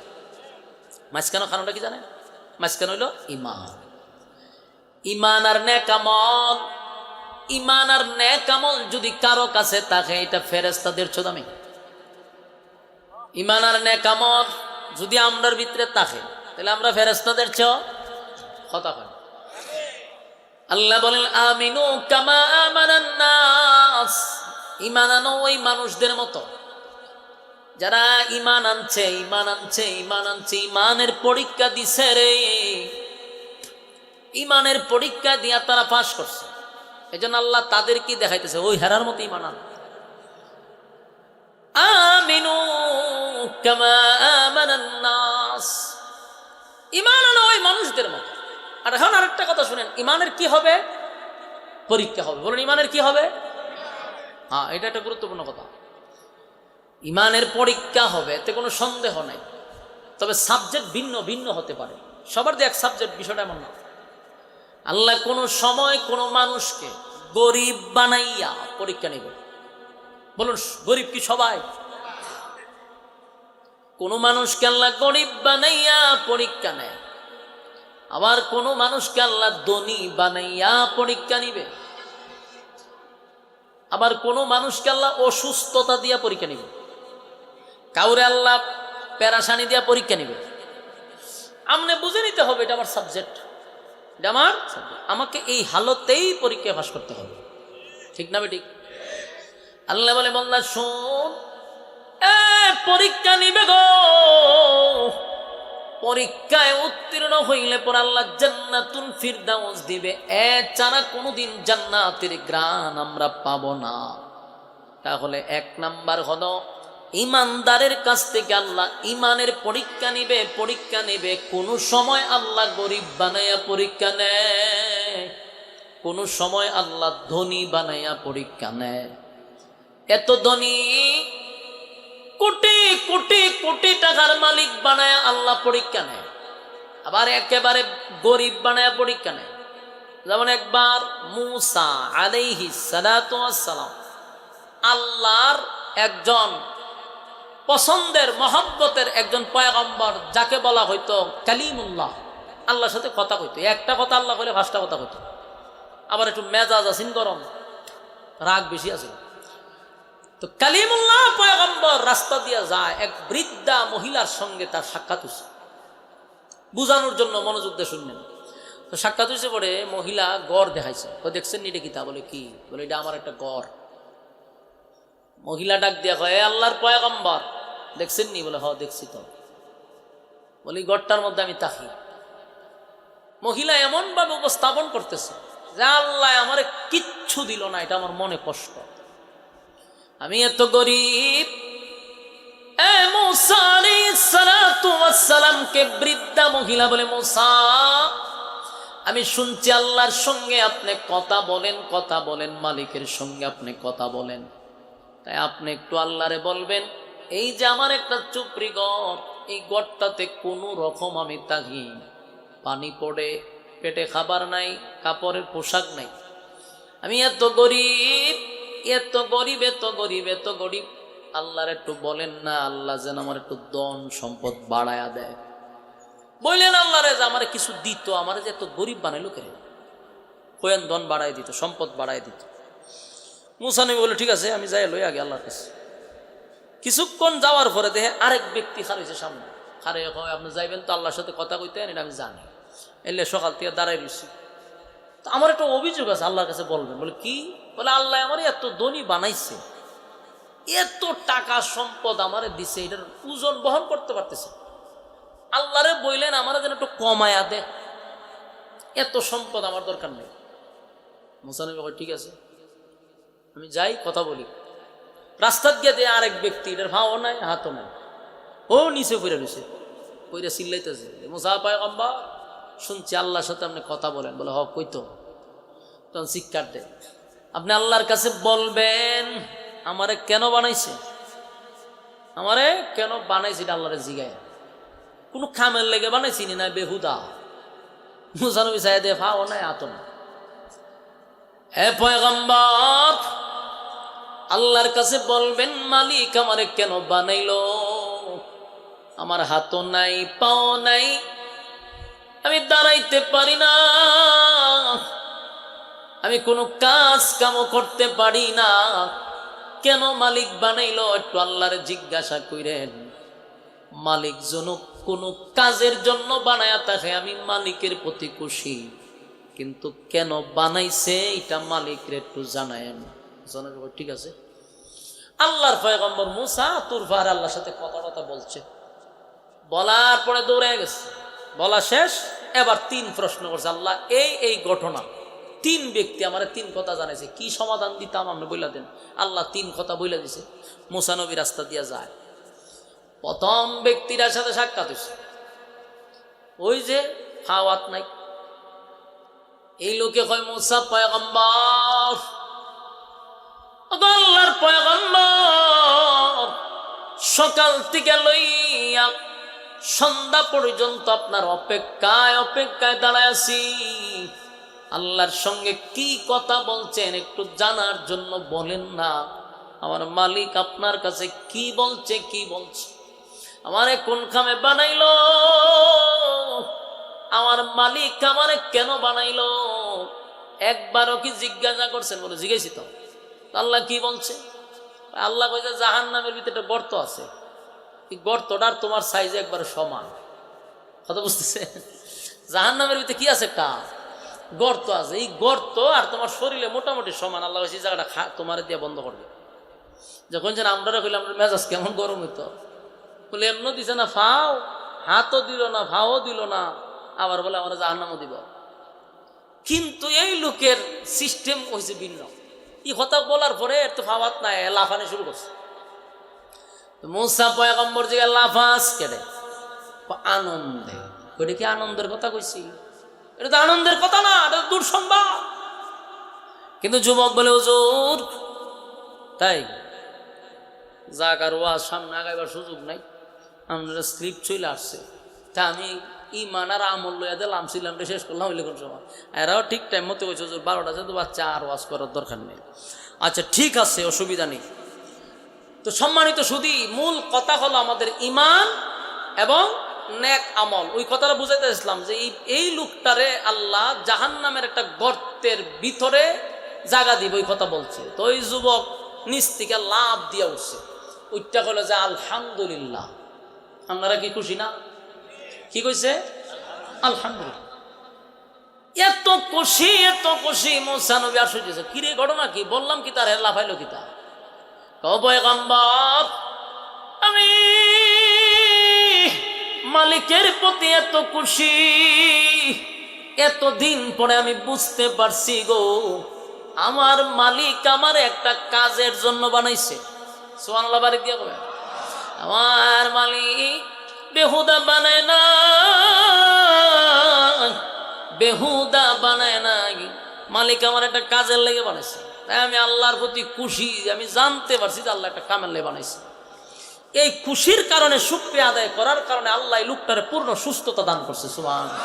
মাঝখানে কারণটা কি জানেন? মাঝখানে হইল ইমান। ইমান আর নেক আমল, ইমান আর নেক আমল যদি কারো কাছে থাকে এটা ফেরেশতাদের চেয়ে দামি। ইমান আর নেক আমল যদি আমরার ভিতরে থাকে তাহলে আমরা ফেরেশতাদের চেয়ে কথা হয়। আল্লাহ বলেন আমিনু কামা আমানান নাস, ইমান আনো ওই মানুষদের মতো যারা ইমান আনছে, ইমান আনছে, ইমান আনছে, ইমানের পরীক্ষা দিছে রে, ইমানের পরীক্ষা দিয়া তারা পাস করছে। এই জন্য আল্লাহ তাদের কি দেখাইতেছে? ওই হেরার মতো ইমান আন। আমিনু কামা আমানান নাস, ইমান আনো ওই মানুষদের মতো। আর এখন আরেকটা কথা শুনেন, ইমানের কি হবে? পরীক্ষা হবে। বলুন ইমানের কি হবে? হ্যাঁ, এটা একটা গুরুত্বপূর্ণ কথা। ইমানের পরীক্ষা হবে, এতে কোনো সন্দেহ নাই। তবে সাবজেক্ট ভিন্ন ভিন্ন হতে পারে, সবার যে এক সাবজেক্ট বিষয়টা এমন না। আল্লাহ কোনো সময় কোনো মানুষকে গরিব বানাইয়া পরীক্ষা নেবে। বলুন গরিব কি সবাই? কোনো মানুষকে আল্লাহ গরিব বানাইয়া পরীক্ষা নেয়, আবার কোনো মানুষকে আল্লাহ ধনী বানাইয়া পরীক্ষা নিবে, আবার কোনো মানুষকে আল্লাহ অসুস্থতা দিয়া পরীক্ষা নিবে, কাউরে আল্লাহ পেরাশানি দিয়া পরীক্ষা নিবে। আমনে বুঝে নিতে হবে এটা আমার সাবজেক্ট, এটা আমার সাবজেক্ট, আমাকে এই হালতেই পরীক্ষা পাস করতে হবে, ঠিক না বেঠিক? আল্লাহ বলে বান্দা শোন, পরীক্ষা নিবে গো, পরীক্ষায় উত্তীর্ণ হইলে পর আল্লাহ জান্নাতুল ফিরদাউস দিবে, ছাড়া কোনোদিন জান্নাতের ঘ্রাণ আমরা পাবো না। তাহলে এক নাম্বার হলো ইমানদারের কাছ থেকে আল্লাহ ইমানের পরীক্ষা নিবে, পরীক্ষা নেবে। কোনো সময় আল্লাহ গরিব বানাইয়া পরীক্ষা নেয়, কোনো সময় আল্লাহ ধনী বানাইয়া পরীক্ষা নেয়। এত ধনী, কোটি কোটি কোটি টাকার মালিক বানায় আল্লাহ পরীক্ষা নেয়, আবার একেবারে গরিব বানায় পরীক্ষা নেয়। যেমন একবার মূসা আলাইহিস সালাতু ওয়াস সালাম, আল্লাহর একজন পছন্দের মহব্বতের একজন পয়গম্বর, যাকে বলা হইতো কালিমুল্লাহ, আল্লাহর সাথে কথা কইতো। একটা কথা আল্লাহ কইলে 5টা কথা কইতো। আবার একটু মেজাজ আসিন গরম, রাগ বেশি আছে। তো কালিমুল্লাহ পয়গম্বর রাস্তা দিয়ে যায়, এক বৃদ্ধা মহিলার সঙ্গে তার সাক্ষাৎ হয়েছে। বুঝানোর জন্য মনোযোগ দিয়ে শুনলেন। তো সাক্ষাৎ হয়েছে পরে মহিলা গড় দেখাইছে। তো দেখছেন এটা কি? তা বলে কি? বলে এটা আমার একটা গড়। মহিলা ডাক দিয়া কয়, আল্লাহর পয়গম্বর দেখছেন নি? বলে হ দেখছি। তো বলি গড়টার মধ্যে আমি তাকি। মহিলা এমন ভাবে উপস্থাপন করতেছে যে আল্লাহ আমার কিচ্ছু দিল না, এটা আমার মনে কষ্ট, আমি এত গরিব। মূসা আলাইহিস সালাতু ওয়াস সালামকে বৃদ্ধা মহিলা বলে, মূসা আমি শুনছি আল্লাহর সঙ্গে আপনি কথা বলেন, কথা বলেন, মালিকের সঙ্গে আপনি কথা বলেন, তাই আপনি একটু আল্লাহরে বলবেন এই যে আমার একটা চুপড়ি ঘর, এই ঘরটাতে কোনো রকম আমি থাকি, পানি পড়ে, পেটে খাবার নাই, কাপড়ের পোশাক নাই, আমি এত গরিব, এত গরিব, এত গরিব, এত গরিব, আল্লাহর একটু বলেন না আল্লাহ যেন আমার একটু ধন সম্পদ বাড়ায়া দেয়। বললেন আল্লাহরে যে আমার কিছু দিত, আমার যে এত গরিব বানাইলো কেন, কোয়েন ধন বাড়াই দিত, সম্পদ বাড়াই দিত। মূসা নবী বলে ঠিক আছে আমি যাই লই আগে আল্লাহর কাছে। কিছুক্ষণ যাওয়ার পরে দেখে আরেক ব্যক্তি খারাইছে সামনে, খারে আপনি যাইবেন তো আল্লাহর সাথে কথা কইতেন, এটা আমি জানি, এলে সকাল থেকে দাঁড়াই রয়েছি, তো আমার একটা অভিযোগ আছে আল্লাহর কাছে বলবেন। বলে কি? বলে আল্লাহ আমার এত ধনী বানাইছে, এত টাকা সম্পদ আমারে দিছে, এটার ওজন বহন করতে পারতেছে, আল্লাহরে বললেন আমার যেন একটু কমায়া দে, এত সম্পদ আমার দরকার নেই। মূসা নবী বলে ঠিক আছে আমি যাই কথা বলি। রাস্তার গিয়ে দিয়ে আরেক ব্যক্তি, এটার ভাও নাই হাতও নাই, ও নিচে পড়ে রয়েছে, পড়ে চিল্লাইতেছে, মূসা পয়গম্বর শুনছি আল্লাহর সাথে আপনি কথা বলেন। বলে হ কইতো। তখন শিক্ষার দেয়, আপনি আল্লাহর কাছে বলবেন আমারে কেন বানাইছে, আমারে কেন বানাইছে এটা আল্লাহরে জিগায়, কোনো খামের লেগে বানাইছি না বেহুদা। মূসা নবী চাই দে ভাও নাই হাতও নাই, হে পয়গম্বর আল্লাহর কাছে বলবেন মালিক আমারে কেন বানাইলো, আমার হাতও নাই, পাও নাই, আমি দাঁড়াইতে পারি না, আমি কোনো কাজ কামও করতে পারি না, কেন মালিক বানাইলো একটু আল্লাহরে জিজ্ঞাসা কইরেন। মালিক যেন কোনো কাজের জন্য বানায়া থাকে আমি মালিকের প্রতি খুশি, কিন্তু কেন বানাইছে এটা মালিকরে একটু জানায়েন। ঠিক আছে। আল্লাহর পয়গম্বর মূসা তুরফার আল্লাহর সাথে কথা বলছে, বলার পরে দৌড়ে গেছে, বলা শেষ, এবার 3 প্রশ্ন করছে আল্লাহ, এই ঘটনা 3 ব্যক্তি আমার 3 কথা জানাইছে, কি সমাধান দিতাম আপনি বইলা দেন। আল্লাহ 3 কথা বইলা দিছে। মূসা নবী রাস্তা দিয়া যায়, প্রথম ব্যক্তিটার সাথে সাক্ষাৎ হয়েছে, ওই যে খাওয়াত নাই, এই লোকে কয় মূসা পয়গম্বর, আল্লাহর পয়গম্বর সকাল থেকে লইয়া সন্ধ্যা পর্যন্ত আপনার অপেক্ষায় দাঁড়ায় আছি, আল্লাহর সঙ্গে কি কথা বলছেন একটু জানার জন্য বলেন না, আমার মালিক আপনার কাছে কি বলছে, আমারে কোন খামে বানাইলো, আমার মালিক আমারে কেন বানাইলো, একবারও কি জিজ্ঞাসা করছেন? বলে জিজ্ঞাসি তো। আল্লাহ কি বলছে? আল্লাহ কইছে জাহান্নামের ভিতরে একটা গর্ত আছে, এই গর্তটার তোমার সাইজে একবারে সমান। কথা বুঝতেছে? জাহান্নামের ভিতরে কি আছে? একটা গর্ত আছে, এই গর্ত আর তোমার শরীরে মোটামুটি সমান। আল্লাহ কইছে জায়গাটা তোমার দিয়ে বন্ধ করবে, যখন যেন আমরা কইলাম মেজাজ কেমন গরম হইতো, বলে এমন দিছে না ফাও, হাতও দিল না, ভাও দিল না, আবার বলে আমরা জাহান্নামও দিব। কিন্তু এই লোকের সিস্টেম হয়েছে ভিন্ন। এই কথা বলার পরে এর তো ফাওয়াত নাই, লাফানি শুরু করছে। মুসা পয়গম্বর যে লাফাস কেটে আনন্দে, ওইটা কি আনন্দের কথা কইছি? এটা তো আনন্দের কথা না, এটা দুঃসংবাদ। কিন্তু যুবক বলে হুজুর তাই যাক, আর ওয়াজ সামনে আগাইবার সুযোগ নাই, আমরা স্লিপ চলে আসছে, তা আমি ইমান আর আমল লইয়া দিলাম, ছিলাম শেষ করলাম ওই লেখন সময়। এরাও ঠিক টাইম মতো কইছে হুজুর 12টা যেহেতু বাচ্চা আর ওয়াজ করার দরকার নেই। আচ্ছা ঠিক আছে, অসুবিধা নেই। তো সম্মানিত সুধী, মূল কথা হলো আমাদের ইমান এবং নেক আমল। ওই কথাটা বুঝাইতে ইসলাম যে এই লোকটারে আল্লাহ জাহান্নামের একটা গর্তের ভিতরে জায়গা দিব, ওই কথা বলছে। তো ওই যুবক নিচ থেকে লাভ দিয়া উঠছে, ওইটা হলো যে আলহামদুলিল্লাহ। আপনারা কি খুশি না? কি কইছে? আলহামদুলিল্লাহ। এত খুশি মুসা নবী আশ্চর্য, কি রে ঘটনা কি? বললাম কি তার হেল্লা ফাইল কি তা? পয়গম্বর আমি মালিকের প্রতি এত খুশি, এতদিন পরে আমি বুঝতে পারছি গো, আমার মালিক আমার একটা কাজের জন্য বানাইছে। সুবহানাল্লাহ, বাড়ি দিয়া বলে আমার মালিক বেহুদা বানায় না, বেহুদা বানায় না, মালিক আমার একটা কাজের লেগে বানাইছে। তাই আমি আল্লাহর প্রতি খুশি, আমি জানতে পারছি যে আল্লাহ একটা কামের লেগে বানাইছে। এই খুশির কারণে শুকরিয়া আদায় করার কারণে আল্লাহ এই লোকটারে পূর্ণ সুস্থতা দান করছে। সুবহানাল্লাহ।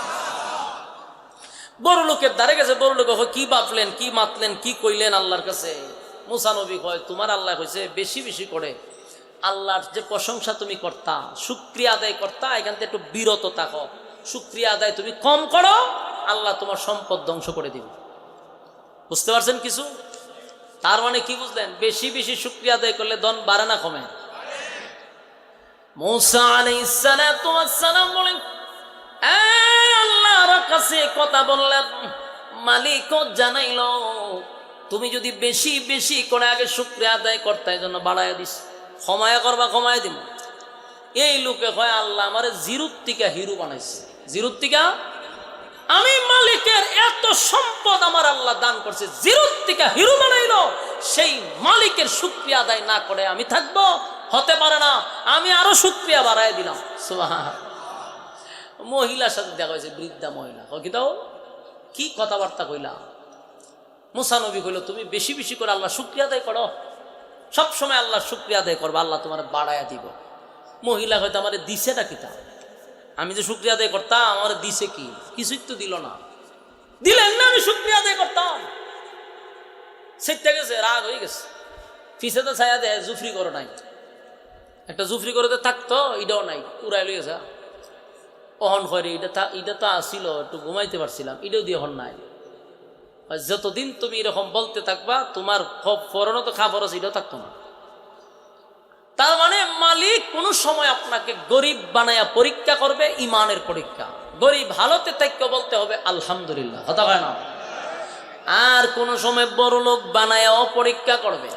বড় লোকের দ্বারে গেছে, বড় লোক কি ভাবলেন, কি মাতলেন, কি কইলেন আল্লাহর কাছে? মুসা নবী কয় তোমার আল্লাহ কইছে বেশি বেশি করে আল্লাহর যে প্রশংসা তুমি করতা, শুকরিয়া আদায় করতা, এখান থেকে একটু বিরত থাকো। শুকরিয়া আদায় তুমি কম করো, আল্লাহ তোমার সম্পদ ধ্বংস করে দিবে। বুঝতে পারছেন কিছু? তার মানে কি বুঝলেন? বেশি বেশি শুকরিয়া আদায় করলে ধন বাড়ে না কমে? মুসা আলাইহিস সালাতু ওয়াস সালাম বলেন আল্লাহর কাছে কথা বললেন, মালিকও জানাইলো তুমি যদি বেশি বেশি করে আগে শুকরিয়া আদায় করতে, এই জন্য বাড়াইয়া দিস। ক্ষমায় করবা, ক্ষমায় দিব। এই লোকে কয় আল্লাহ আমারে জিরুত থেকে হিরো বানাইছে। জিরুত থেকে আমি মালিকের এত সম্পদ আমার আল্লাহ দান করছে, জিরুত থেকে হিরো বানাইলো, সেই মালিকের শুকরিয়া আদায় না করে আমি থাকবো? হতে পারে না, আমি আরো শুকরিয়া বাড়াই দিলাম। সুবহানাল্লাহ। মহিলার সাথে দেখা হয়েছে, বৃদ্ধা মহিলা। কি কথাবার্তা কইলা? মুসা নবী কইল তুমি বেশি বেশি করে আল্লাহ শুকরিয়া আদায় করো, সবসময় আল্লাহ শুকরিয়া আদায় করবো, আল্লাহ তোমার বাড়াইয়া দিব। মহিলা হয়তো আমার দিছে না কিতা, আমি যে শুকরিয়া আদায় করতাম আমার দিছে কি? কিছুই তো দিল না। দিলেন না, আমি শুকরিয়া আদায় করতাম। সেটা গেছে, রাগ হয়ে গেছে, পিছে তো ছায়া দেয় জুফরি করো নাই, একটা জুফরি করে থাকতো, এটাও নাই, উড়াই লই গেছে। অহন করে এটা তো আসিল, একটু ঘুমাইতে পারছিলাম, এটাও দিয়ে হন নাই। যতদিন তুমি এরকম বলতে থাকবা তোমার ফরনও তো খাবার আছে, এটাও থাকতো না। তার মানে মালিক কোনো সময় আপনাকে গরিব বানায়া পরীক্ষা করবে, ইমানের পরীক্ষা। গরিব হালতে থাকতে বলতে হবে আলহামদুলিল্লাহ, হতা হয় না। আর কোন সময় বড় লোক বানায়াও পরীক্ষা করবে,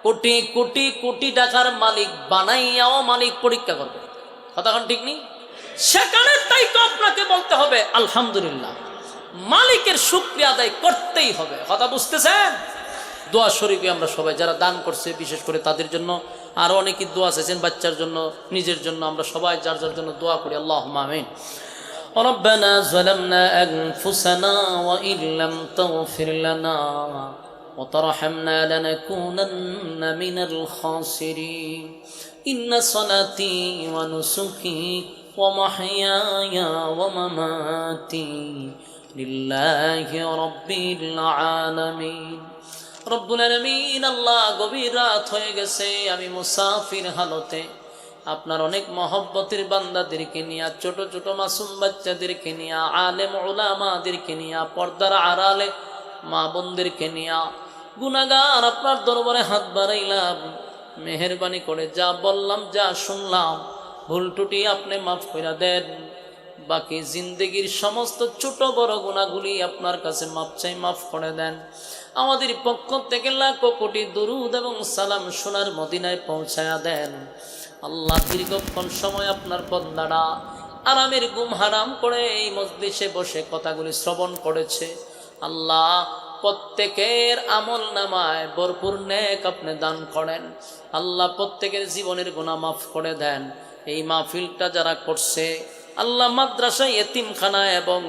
কোটি কোটি কোটি টাকার মালিক বানাইয়াও মালিক পরীক্ষা করবে। কথাখন ঠিক নেই? সেখানে তাই তো আপনাকে বলতে হবে আলহামদুলিল্লাহ, মালিকের শুকরিয়া আদায় করতেই হবে। কথা বুঝতেছেন? দোয়া শরীফে আমরা সবাই যারা দান করছে বিশেষ করে তাদের জন্য, আরো অনেকেই দোয়া চাইছেন, বাচ্চার জন্য, নিজের জন্য, আমরা সবাই যার যার জন্য দোয়া করি। আল্লাহুম্মা আমিন। ربنا ظلمنا أنفسنا وإن لم تغفر لنا وترحمنا لنكونن من الخاسرين إن صلاتي ونسكي ومحياي ومماتي لله رب العالمين রব্বুল আলামিন। আল্লাহ গভীর রাত হয়ে গেছে, আমি মুসাফির হালতে আপনার অনেক মহব্বতের বান্দাদেরকে নিয়ে, ছোট ছোট মাসুম বাচ্চাদেরকে নিয়ে, আলেম উলামাদেরকে নিয়ে, পর্দার আড়ালে মা বোনদেরকে নিয়ে গুনাহগার আপনার দরবারে হাত বাড়াইলাম। মেহেরবানি করে যা বললাম, যা শুনলাম, ভুল টুটি আপনি মাফ করে দেন। বাকি জিন্দগির সমস্ত ছোট বড় গুনাহগুলি আপনার কাছে মাপ চাই, মাফ করে দেন। আমাদের পক্ষ থেকে লাখো কোটি দুরুদ এবং সালাম সোনার মদিনায় পৌঁছায়া দেন। আল্লাহ দীর্ঘক্ষণ সময় আপনার বন্দারা আরামের ঘুম হারাম করে এই মজলিসে বসে কথাগুলি শ্রবণ করেছে। আল্লাহ প্রত্যেকের আমল নামায় ভরপুর নেক আপনি দান করেন। আল্লাহ প্রত্যেকের জীবনের গুনাহ মাফ করে দেন। এই মাহফিলটা যারা করছে আল্লাহ, মাদ্রাসা এতিমখানা এবং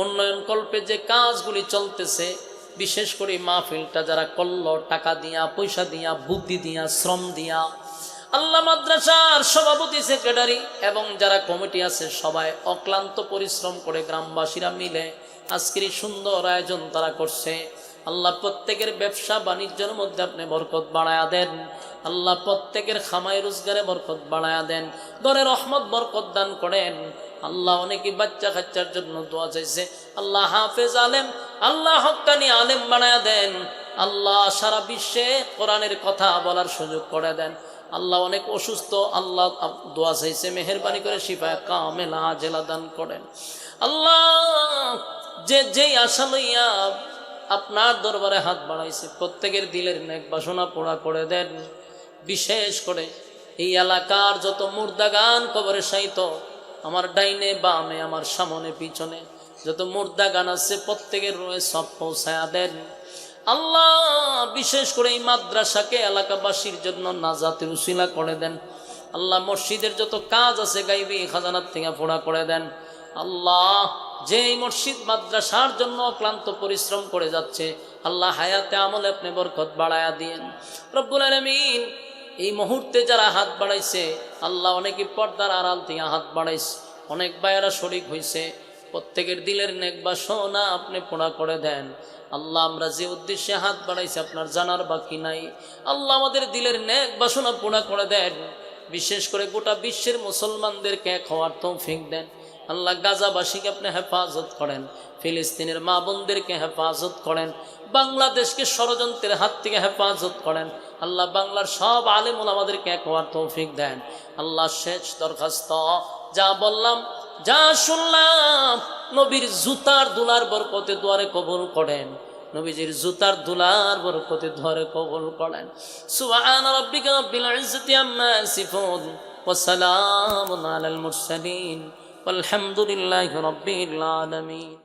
উন্নয়ন কল্পে যে কাজগুলি চলতেছে, বিশেষ করে মাহফিলটা যারা করল টাকা দিয়া, পয়সা দিয়া, বুদ্ধি দিয়া, শ্রম দিয়া, আল্লাহ মাদ্রাসার সভাপতি, সেক্রেটারি এবং যারা কমিটি আছে সবাই অক্লান্ত পরিশ্রম করে গ্রামবাসীরা মিলে আজকের এই সুন্দর আয়োজন তারা করছে। আল্লাহ প্রত্যেকের ব্যবসা বাণিজ্যের মধ্যে আপনি বরকত বাড়ায়া দেন। আল্লাহ প্রত্যেকের খামাই রোজগারে বরকত বাড়ায়া দেন, ঘরে রহমত বরকত দান করেন। আল্লাহ অনেকে বাচ্চা কাচ্চার জন্য দোয়া চাইছে, আল্লাহ হাফেজ আলেম, আল্লাহ হক্কানি আলেম বানায়া দেন। আল্লাহ সারা বিশ্বে কোরআনের কথা বলার সুযোগ করে দেন। আল্লাহ অনেক অসুস্থ, আল্লাহ দোয়া চাইছে, মেহেরবানি করে শিফায়ে কামেলা আজেলা দান করেন। আল্লাহ যেই আশা লইয়া আপনার দরবারে হাত বাড়াইছে, প্রত্যেকের দিলের নেক বাসনা পোড়া করে দেন। বিশেষ করে এই এলাকার যত মুর্দাগান কবরে শায়িত, আমার ডাইনে বামে, আমার সামনে পিছনে যত মুর্দাগান আছে, প্রত্যেকের রয়ে সব পৌঁছায়া দেন। আল্লাহ বিশেষ করে এই মাদ্রাসাকে এলাকাবাসীর জন্য নাজাতের উসিলা করে দেন। আল্লাহ মসজিদের যত কাজ আছে গাইবি খাজানার থেকে পোড়া করে দেন। আল্লাহ যেই মসজিদ মাদ্রাসার জন্য অক্লান্ত পরিশ্রম করে যাচ্ছে, আল্লাহ হায়াতে আমলে আপনি বরকত বাড়ায়া দিয়েন রব্বুল আলামিন। এই মুহূর্তে যারা হাত বাড়াইছে, আল্লাহ অনেকে পর্দার আড়াল থেকে হাত বাড়াইছে, অনেক ভাইয়েরা শরীক হয়েছে, প্রত্যেকের দিলের নেক বাসনা আপনি পোড়া করে দেন। আল্লাহ আমরা যে উদ্দেশ্যে হাত বাড়াইছি আপনার জানার বাকি নাই। আল্লাহ আমাদের দিলের নেক বাসনা পোড়া করে দেন। বিশেষ করে গোটা বিশ্বের মুসলমানদেরকে এক হওয়ার তৌফিক দেন। আল্লাহ গাজাবাসীকে আপনি হেফাজত করেন, ফিলিস্তিনের মা বোনদেরকে হেফাজত করেন, বাংলাদেশকে ষড়যন্ত্রের হাত থেকে হেফাজত করেন। আল্লাহ বাংলার সব আলেম ওলামাদেরকে এক হওয়ার তৌফিক দেন। আল্লাহ শেষ দরখাস্ত, যা বললাম যা শুনলাম, নবীর জুতার দুলার বরকতে দুয়ারে কবুল করেন, নবীজির জুতার দুলার বরকতে দুয়ারে কবুল করেন। সুবহান রাব্বিকা রাব্বিল ইজ্জাতি আম্মা ইয়াসিফুন ওয়া সালামুন আলাল মুরসালিন ওয়ালহামদুলিল্লাহি রাব্বিল আলামিন।